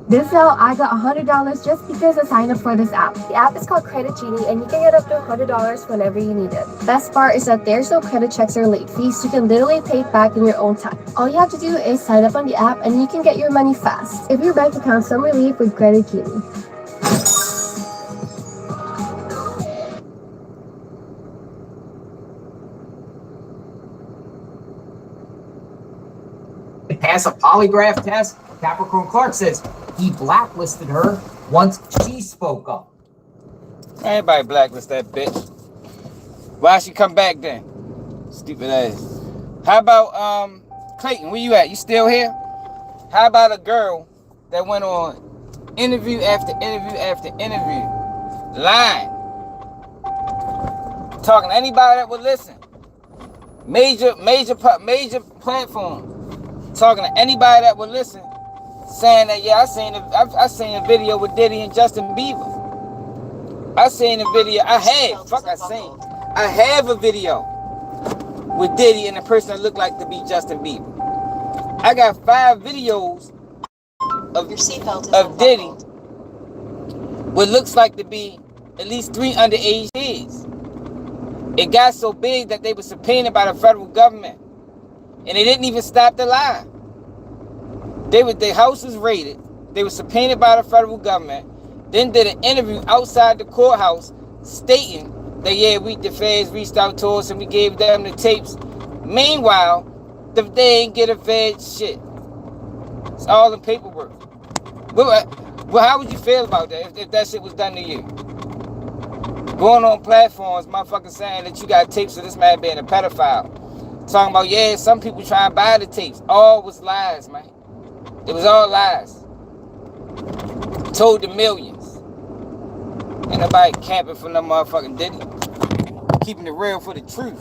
This sale, I got $100 just because I signed up for this app. The app is called Credit Genie, and you can get up to $100 whenever you need it. Best part is that there's no credit checks or late fees. You can literally pay it back in your own time. All you have to do is sign up on the app, and you can get your money fast. Give your bank account some relief with Credit Genie. Pass a polygraph test. Capricorn Clark says he blacklisted her once she spoke up. Everybody blacklist that bitch. Why she come back then? Stupid ass. How about Clayton? Where you at? You still here? How about a girl that went on interview after interview after interview, lying, talking to anybody that would listen, major platform, talking to anybody that would listen, saying that, yeah, I seen a video with Diddy and Justin Bieber. I seen a video. I have a video with Diddy and a person that looked like to be Justin Bieber. I got 5 videos of Diddy what looks like to be at least 3 underage kids. It got so big that they were subpoenaed by the federal government, and they didn't even stop the lie. Their house was raided. They were subpoenaed by the federal government. Then did an interview outside the courthouse stating that, yeah, the feds reached out to us and we gave them the tapes. Meanwhile, they ain't get a fed shit. It's all in paperwork. Well, how would you feel about that if that shit was done to you? Going on platforms, motherfuckers saying that you got tapes of this man being a pedophile. Talking about, yeah, some people try and buy the tapes. All was lies, man. It was all lies. Told to millions. Ain't nobody camping for no motherfucking Diddy. Keeping it real for the truth.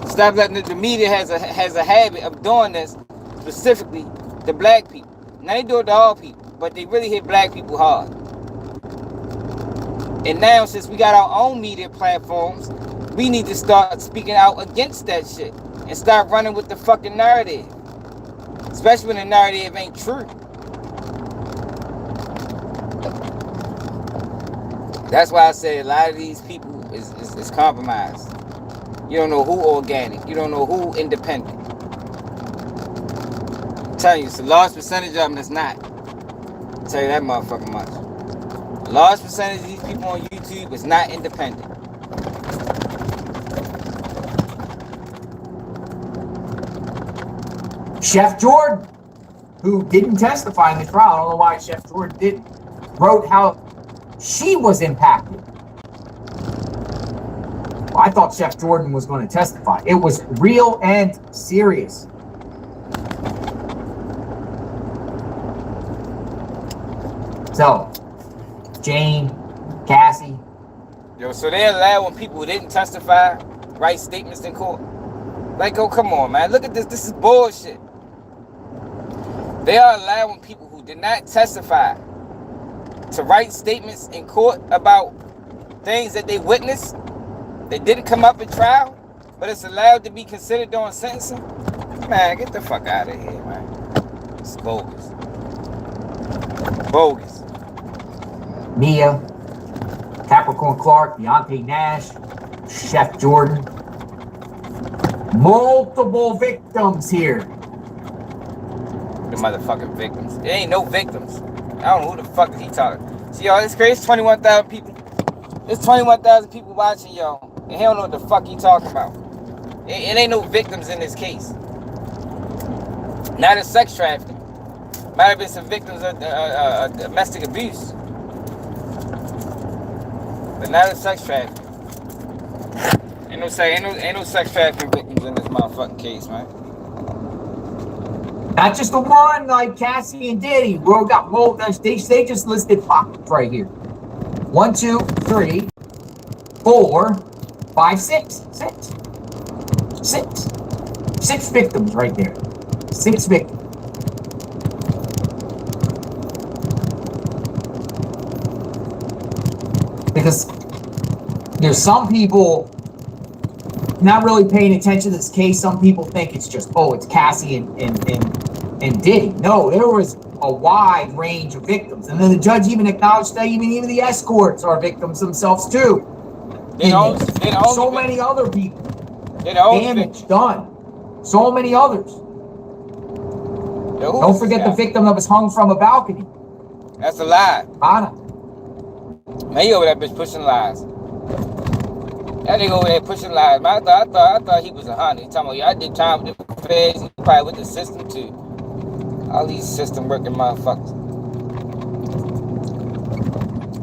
Stop letting the media has a habit of doing this, specifically to black people. Now they do it to all people, but they really hit black people hard. And now, since we got our own media platforms, we need to start speaking out against that shit and start running with the fucking narrative. Especially when the narrative ain't true. That's why I say a lot of these people is compromised. You don't know who organic. You don't know who independent. I'm telling you, it's a large percentage of them that's not. I'll tell you that motherfucking much. A large percentage of these people on YouTube is not independent. Chef Jordan, who didn't testify in the trial, I don't know why Chef Jordan didn't, wrote how she was impacted. Well, I thought Chef Jordan was going to testify. It was real and serious. So, Jane, Cassie. Yo, so they allow when people who didn't testify write statements in court? Like, oh, come on, man. Look at this. This is bullshit. They are allowing people who did not testify to write statements in court about things that they witnessed. They didn't come up in trial, but it's allowed to be considered during sentencing. Man, get the fuck out of here, man. It's bogus. Bogus. Mia, Capricorn Clark, Deontay Nash, Chef Jordan. Multiple victims here. The motherfucking victims. There ain't no victims. I don't know who the fuck is he talking. See, y'all, it's crazy. It's 21,000 people. There's 21,000 people watching, y'all. And he don't know what the fuck he talking about. It ain't no victims in this case. Not a sex trafficking. Might have been some victims of domestic abuse. But not a sex trafficking. Ain't no sex trafficking victims in this motherfucking case, man. Not just the one like Cassie and Diddy. We got both. They just listed 5 right here. 1, 2, 3, 4, 5, 6. 6 victims right there. 6 victims. Because there's some people not really paying attention to this case. Some people think it's just, oh, it's Cassie and Diddy. No, there was a wide range of victims. And then the judge even acknowledged that even the escorts are victims themselves too. So many other people. Damage done. So many others. Don't forget the victim that was hung from a balcony. That's a lie. Anna. Man, he over that bitch pushing lies. That nigga over there pushing lies. Man, I thought he was a hunter. He talking about, yeah, I did time with the feds. He probably with the system too. All these system working motherfuckers.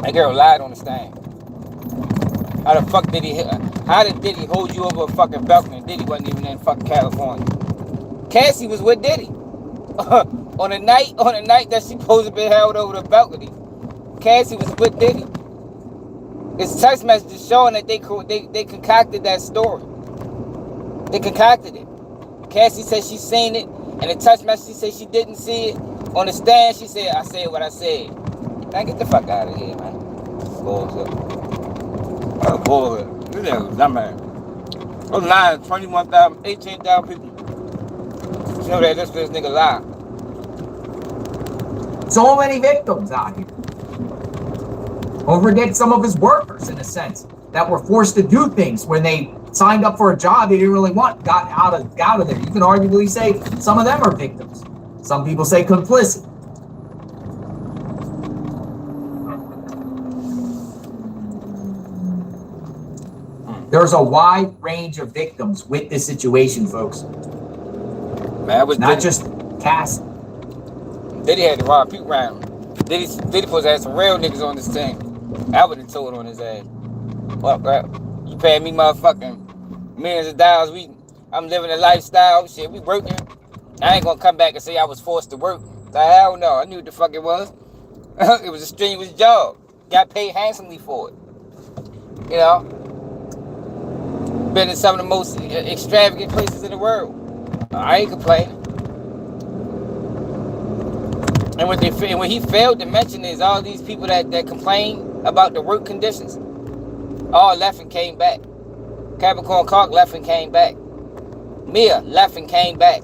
That girl lied on the stand. How the fuck did how did Diddy hold you over a fucking balcony? Diddy wasn't even in fucking California. Cassie was with Diddy. on the night that she supposed to be held over the balcony. Cassie was with Diddy. It's text messages showing that they concocted that story. They concocted it. Cassie said she seen it, and the text message said she didn't see it. On the stand, she said, I said what I said. Man, get the fuck out of here, man. Bullshit. Oh, bullshit. This nigga was dumb, man. Those lying, 21,000, 18,000 people. Show that this nigga lie. So many victims out here. Don't forget some of his workers, in a sense, that were forced to do things when they signed up for a job they didn't really want, got out of there. You can arguably say some of them are victims. Some people say complicit. There's a wide range of victims with this situation, folks. Man, it was not just Cass. Diddy had the raw people around him. Diddy supposed to have some real niggas on this team. I would have told on his ass. Well, you paying me motherfucking millions of dollars. I'm living a lifestyle. Shit, we working. I ain't gonna come back and say I was forced to work. The hell no. I knew what the fuck it was. It was a strenuous job. Got paid handsomely for it. You know? Been in some of the most extravagant places in the world. I ain't complaining. And when he failed to mention is all these people that complain about the work conditions, all left and came back. Capricorn Clark left and came back. Mia left and came back.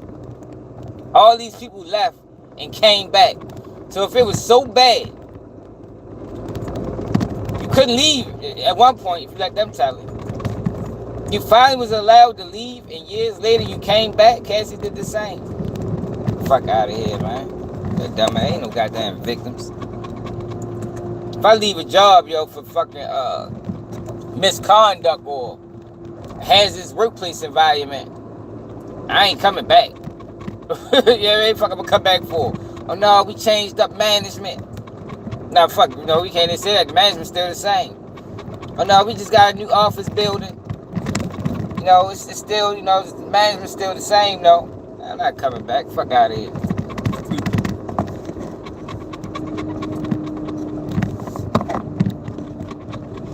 All these people left and came back. So if it was so bad, you couldn't leave at one point if you let them tell it. You finally was allowed to leave, and years later you came back. Cassie did the same. Fuck out of here, man. That dumb man, ain't no goddamn victims. If I leave a job, yo, for fucking misconduct or hazardous workplace environment, I ain't coming back. Yeah, ain't fucking gonna come back for. Oh no, we changed up management. Nah, fuck, you know, we can't even say that. The management's still the same. Oh no, we just got a new office building. You know, it's still, you know, the management's still the same, though. I'm not coming back. Fuck out of here.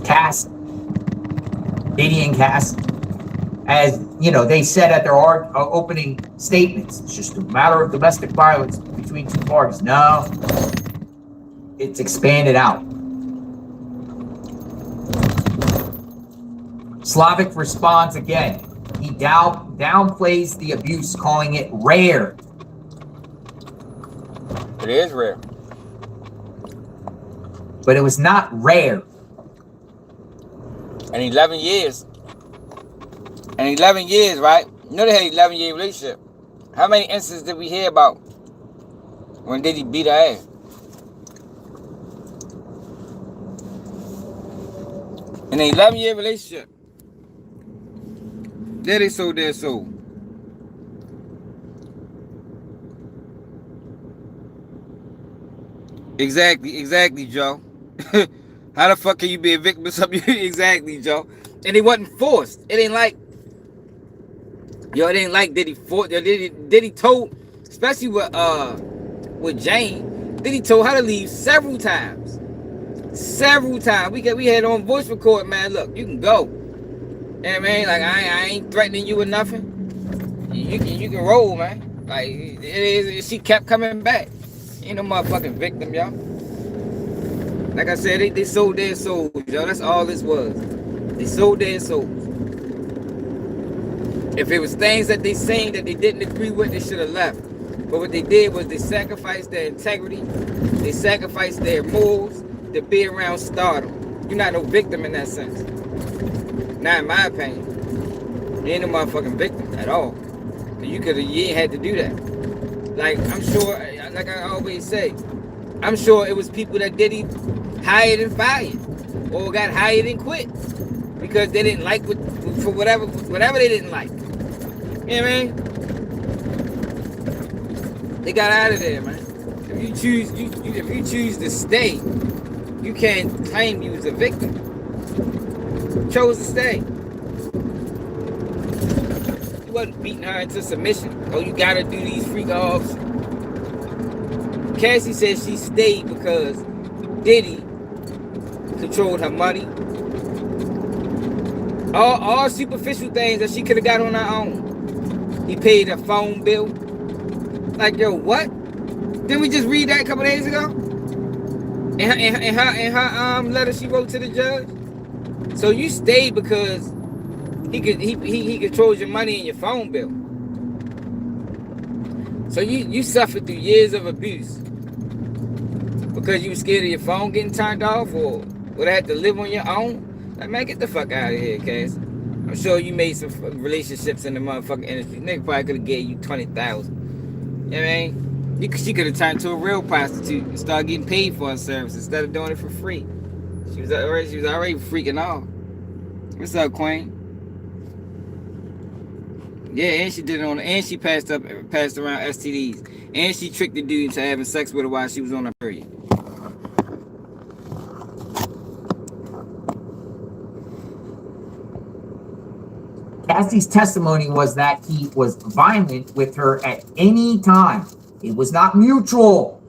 Cass, Diddy and Cass, as you know, they said at their opening statements, it's just a matter of domestic violence between two parties. No, it's expanded out. Slavic responds again. He downplays the abuse, calling it rare. It is rare. But it was not rare. And 11 years. And 11 years, right? You know they had 11-year relationship. How many instances did we hear about when Diddy beat her ass? In an 11-year relationship. There they sold their soul. Exactly, Joe. How the fuck can you be a victim of something? Exactly, Joe. And it wasn't forced. It ain't like, it ain't like Diddy forced. Diddy told, especially with Jane, Diddy told her to leave several times. Several times. We had on voice record, man. Look, you can go. You know what I mean? Like I ain't threatening you or nothing. You can roll, man. Like it is. She kept coming back. Ain't no motherfucking victim, y'all. Like I said, they sold their souls, y'all. That's all this was. They sold their souls. If it was things that they saying that they didn't agree with, they should have left. But what they did was they sacrificed their integrity. They sacrificed their morals to be around stardom. You're not no victim in that sense. Not in my opinion. You ain't no motherfucking victim at all. You ain't had to do that. Like, I'm sure, like I always say, I'm sure it was people that Diddy hired and fired. Or got hired and quit. Because they didn't like for whatever they didn't like. You know what I mean? They got out of there, man. If you choose to stay, you can't claim you was a victim. You chose to stay. You wasn't beating her into submission. Oh, you gotta do these freak offs. Cassie said she stayed because Diddy controlled her money. All superficial things that she could have got on her own. He paid her phone bill. Like, yo, what? Didn't we just read that a couple days ago? In her letter she wrote to the judge. So you stayed because he controls your money and your phone bill. So you suffered through years of abuse because you were scared of your phone getting turned off, or would have had to live on your own. Like, man, get the fuck out of here, Cass. I'm sure you made some relationships in the motherfucking industry. Nigga probably could have gave you $20,000. You know what I mean? She could have turned to a real prostitute and started getting paid for her service instead of doing it for free. She was already freaking off. What's up, Queen? Yeah, and she did it and she passed around STDs. And she tricked the dude into having sex with her while she was on her period. Cassie's testimony was that he was violent with her at any time. It was not mutual.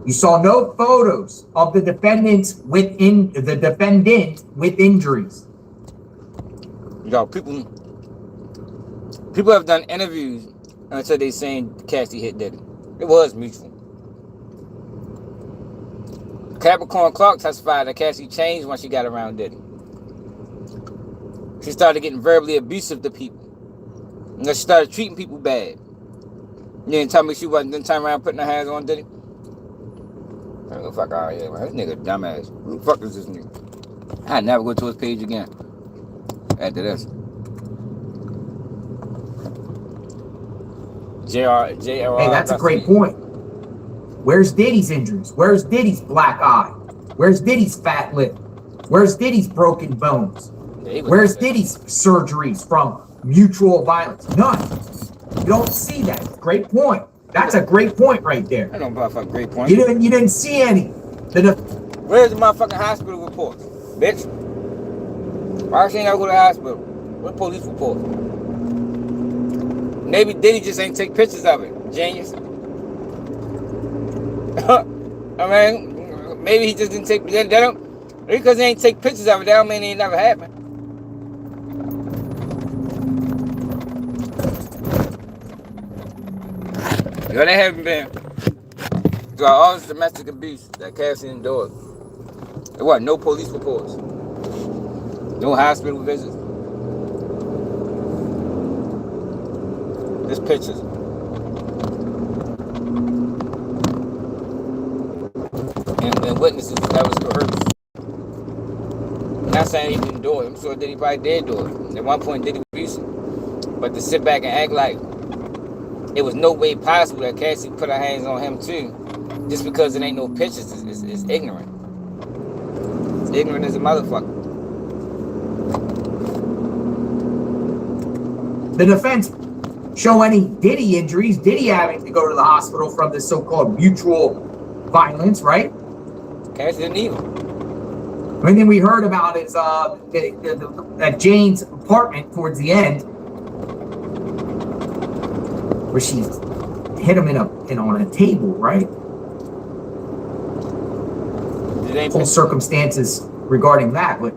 You saw no photos of the defendant with injuries. Yo, people have done interviews and said they saying Cassie hit Diddy. It was mutual. Capricorn Clark testified that Cassie changed when she got around Diddy. She started getting verbally abusive to people. And she started treating people bad. You didn't tell me she didn't turn around putting her hands on Diddy? Get the fuck out of here, man. This nigga dumbass. Who the fuck is this nigga? I'd never go to his page again after this. JR. Hey, that's a great point. Where's Diddy's injuries? Where's Diddy's black eye? Where's Diddy's fat lip? Where's Diddy's broken bones? Where's Diddy's surgeries from mutual violence? None. You don't see that. Great point. That's a great point right there. I don't know about a great point. You didn't see any. Where's the motherfucking hospital reports, bitch? Why she ain't gotta go to the hospital? What police reports? Maybe Diddy just ain't take pictures of it. Genius. I mean, maybe he just didn't take. Because he ain't take pictures of it, that don't mean it never happened. Yo, they haven't been throughout all this domestic abuse that Cassie endured. There wasn't no police reports. No hospital visits. There's pictures. And witnesses that was coerced. I'm not saying he didn't do it. I'm sure Diddy probably did do it. At one point, Diddy was abusive. But to sit back and act like it was no way possible that Cassie put her hands on him too, just because it ain't no pictures, is ignorant. It's ignorant as a motherfucker. The defense show any Diddy injuries, Diddy having to go to the hospital from this so-called mutual violence, right? Cassie didn't either. And then we heard about is at Jane's apartment towards the end, where she hit him on a table, right? Whole circumstances regarding that, but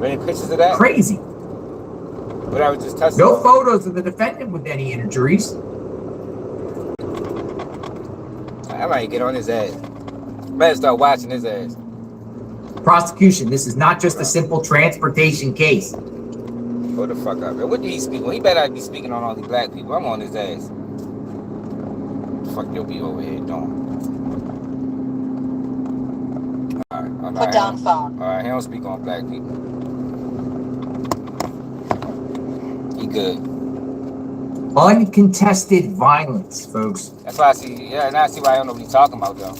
any pictures of that? Crazy. But I was just touching no on. Photos of the defendant with any injuries. I might get on his ass. Better start watching his ass. Prosecution, this is not just a simple transportation case. Go the fuck up. What did he speak on? He better not be speaking on all these black people. I'm on his ass. Fuck, you'll be over here doing. Alright. Put down phone. Alright, he don't speak on black people. He good. Uncontested violence, folks. That's why I see. Yeah, now I see why I don't know what he's talking about, though.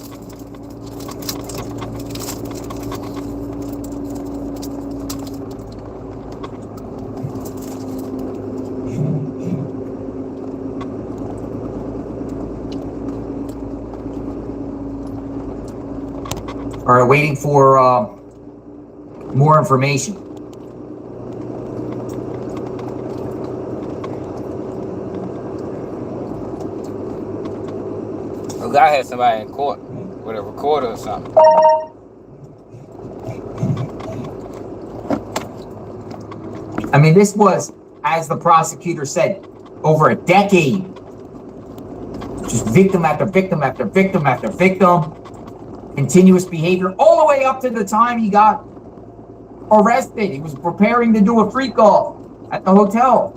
All right, waiting for more information. A guy had somebody in court with a recorder or something. I mean, this was, as the prosecutor said, over a decade. Just victim after victim after victim after victim. Continuous behavior all the way up to the time he got arrested. He was preparing to do a freak off at the hotel.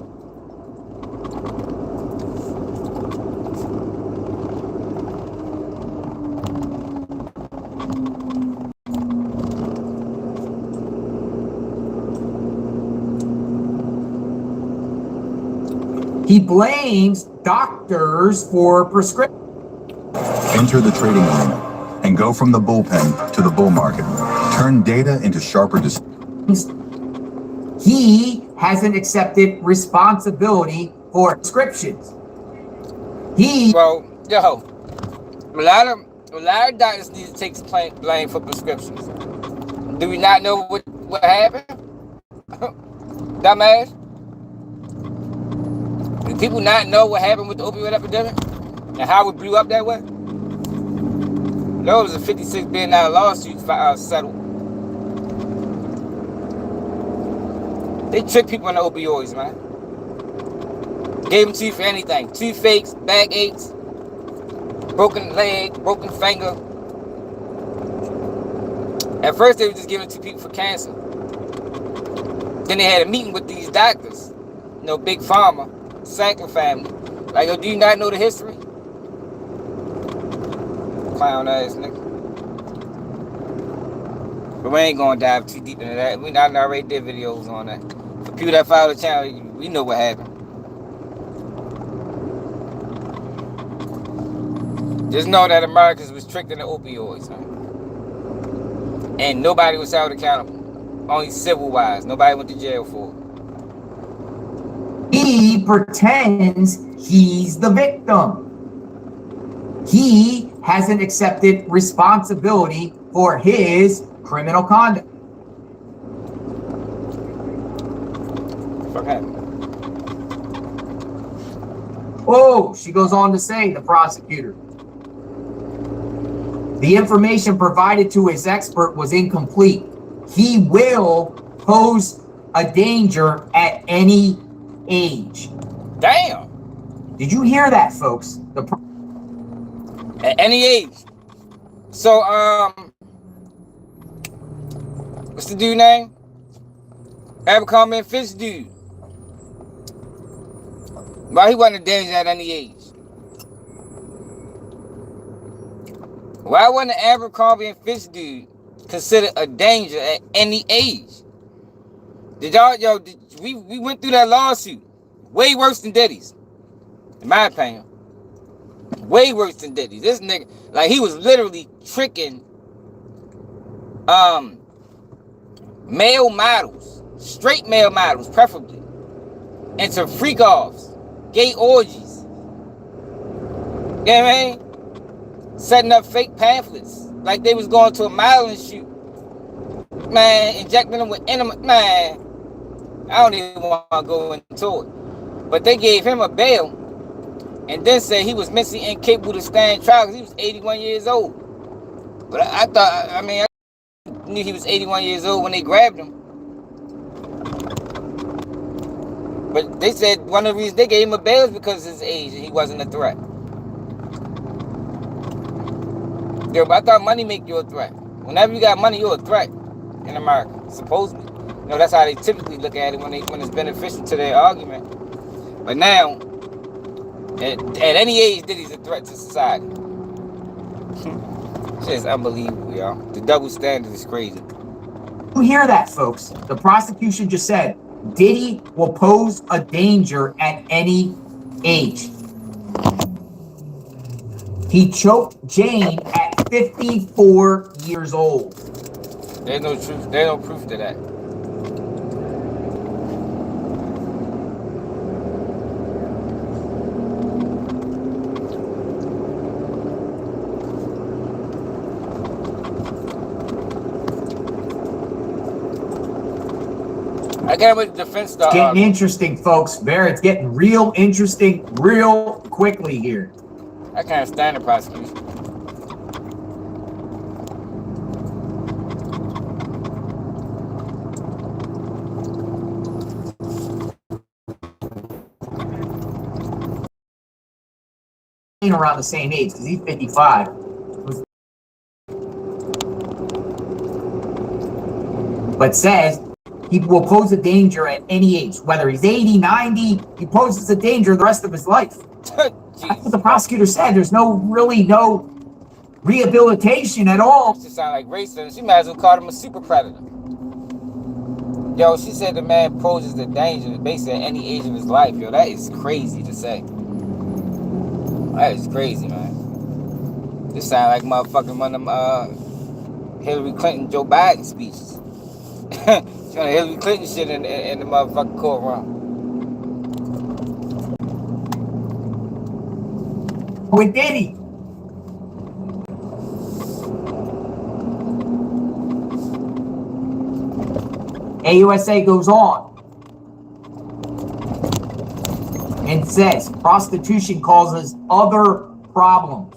He blames doctors for prescription. Enter the trading arena and go from the bullpen to the bull market. Turn data into sharper decisions. He hasn't accepted responsibility for prescriptions. Well, yo, a lot of doctors need to take blame for prescriptions. Do we not know what happened? Dumbass. Do people not know what happened with the opioid epidemic and how it blew up that way? There was a $56 billion lawsuit settled. They tricked people into opioids, man. Gave them to you for anything. Toothaches, backaches, broken leg, broken finger. At first, they were just giving it to people for cancer. Then they had a meeting with these doctors. You know, Big Pharma, Sackler family. Like, do you not know the history? Clown ass nigga. But we ain't gonna dive too deep into that. We not already did videos on that. For people that follow the channel, we know what happened. Just know that Americans was tricked into opioids, man. And nobody was held accountable. Only civil wise. Nobody went to jail for it. He pretends he's the victim. He hasn't accepted responsibility for his criminal conduct. What happened? Oh, she goes on to say, the prosecutor, the information provided to his expert was incomplete. He will pose a danger at any age. Damn. Did you hear that, folks? At any age. So, what's the dude's name? Abercrombie and Fitch dude. Why he wasn't a danger at any age? Why wasn't the Abercrombie and Fitch dude considered a danger at any age? Did y'all, we went through that lawsuit. Way worse than Diddy's. In my opinion. Way worse than Diddy's. This nigga, like, he was literally tricking male models, straight male models preferably, into freak offs, gay orgies. You know what I mean? Setting up fake pamphlets like they was going to a modeling shoot. Man, injecting them with enema. Man, I don't even want to go into it. But they gave him a bail and then said he was mentally incapable to stand trial because he was 81 years old. But I knew he was 81 years old when they grabbed him. But they said one of the reasons they gave him a bail is because of his age and he wasn't a threat. Yeah, but I thought money make you a threat. Whenever you got money, you're a threat in America, supposedly. You know, that's how they typically look at it when it's beneficial to their argument. But now, at any age, Diddy's a threat to society. Shit's unbelievable, y'all. The double standard is crazy. You hear that, folks? The prosecution just said Diddy will pose a danger at any age. He choked Jane at 54 years old. There's no truth. There's no proof to that. I can't wait to defense the. It's getting interesting, folks. It's getting real interesting real quickly here. I can't stand the prosecution. Around the same age because he's 55. But says he will pose a danger at any age, whether he's 80, 90, he poses a danger the rest of his life. That's what the prosecutor said. There's no rehabilitation at all. She sound like racist. She might as well call him a super predator. Yo, she said the man poses the danger basically at any age of his life. Yo, that is crazy to say. That is crazy, man. This sound like motherfucking one of them Hillary Clinton, Joe Biden speeches. She on Hillary Clinton shit in the motherfucking courtroom. With Diddy. AUSA goes on and says prostitution causes other problems.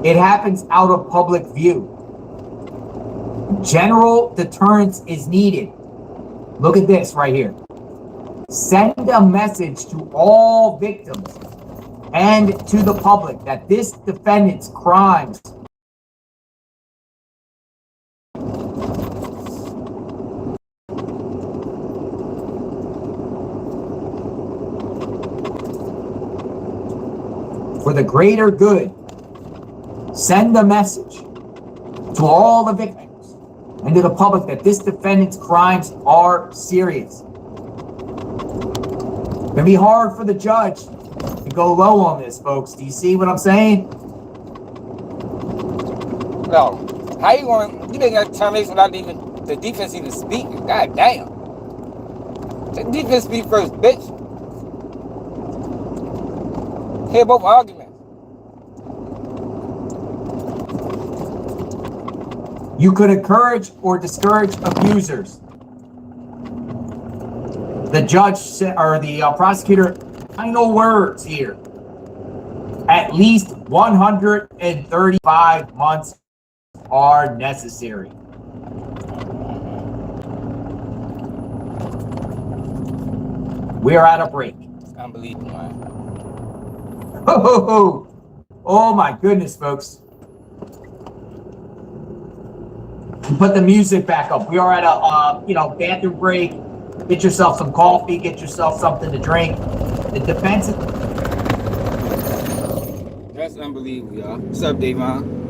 It happens out of public view. General deterrence is needed. Look at this right here. Send a message to all victims and to the public that this defendant's crimes for the greater good. Send a message to all the victims and to the public that this defendant's crimes are serious. It's gonna be hard for the judge to go low on this, folks. Do you see what I'm saying? No. How you going? You didn't get termination without even the defense even speaking. God damn. The defense speak first, bitch. Hear both arguments. You could encourage or discourage abusers. The judge said, or the prosecutor, final words here. At least 135 months are necessary. We are at a break. It's unbelievable, man. Oh my goodness, folks. Put the music back up. We are at a bathroom break. Get yourself some coffee. Get yourself something to drink. The defensive. That's unbelievable, y'all. What's up, Davon?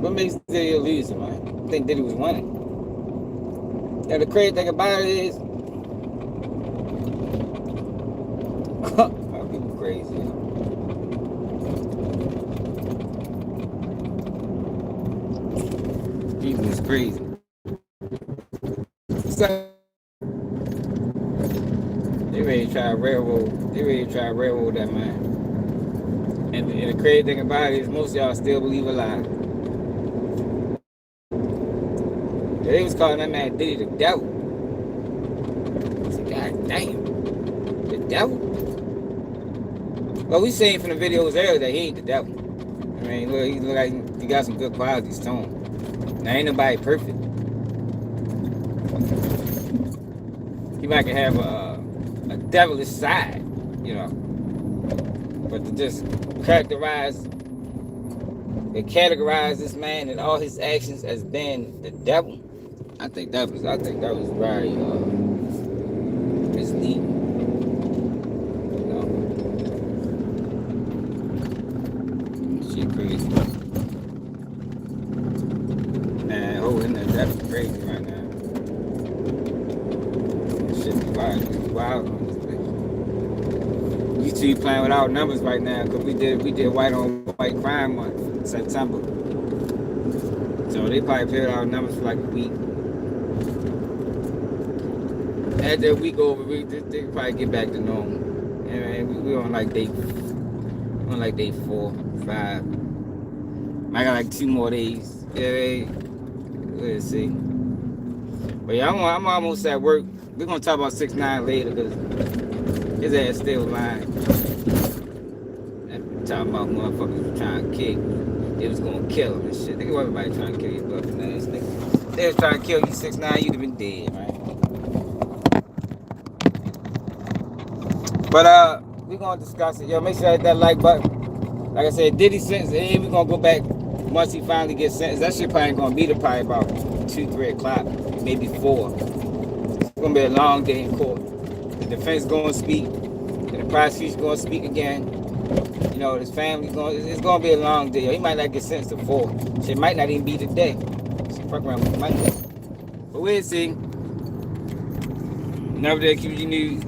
What makes Diddy a loser, man? I think Diddy was winning. Yeah, the crazy thing about it is, people crazy. People is crazy. So, they ready to try to railroad. They ready to try to railroad that man. And the crazy thing about it is, most of y'all still believe a lie. They was calling that man Diddy the devil. I said, God damn, the devil? Well, we seen from the videos earlier that he ain't the devil. I mean, look, he look like he got some good qualities to him. Now, ain't nobody perfect. He might have a devilish side, you know. But to just categorize this man and all his actions as being the devil, I think that was very misleading. You know? Shit crazy. Man, holding that that's crazy right now. Shit be wild. It's wild on this bitch. You two playing with our numbers right now because we did white on white crime month in September. So they probably played our numbers for like a week. After a week over, they can probably get back to normal. And we on like day 4, 5. I got like 2 more days. Yeah, let's see. But yeah, I'm almost at work. We're gonna talk about 6ix9ine later because his ass still lying. Talking about motherfuckers trying to kick. They was gonna kill him and shit. Nigga, everybody trying to kill you, buffing ass nigga. They was trying to kill you, 6ix9ine, you'd have been dead, man. But we're gonna discuss it. Yo, make sure that like button. Like I said, Diddy sentence, and we're gonna go back once he finally gets sentenced. That shit probably gonna be probably about 2, 3 o'clock, maybe 4. It's gonna be a long day in court. The defense gonna speak, and the prosecution gonna speak again. You know, his family it's gonna be a long day. He might not get sentenced to 4. Shit might not even be today. Shit fuck around with Monday. But we'll see. Never did QG News.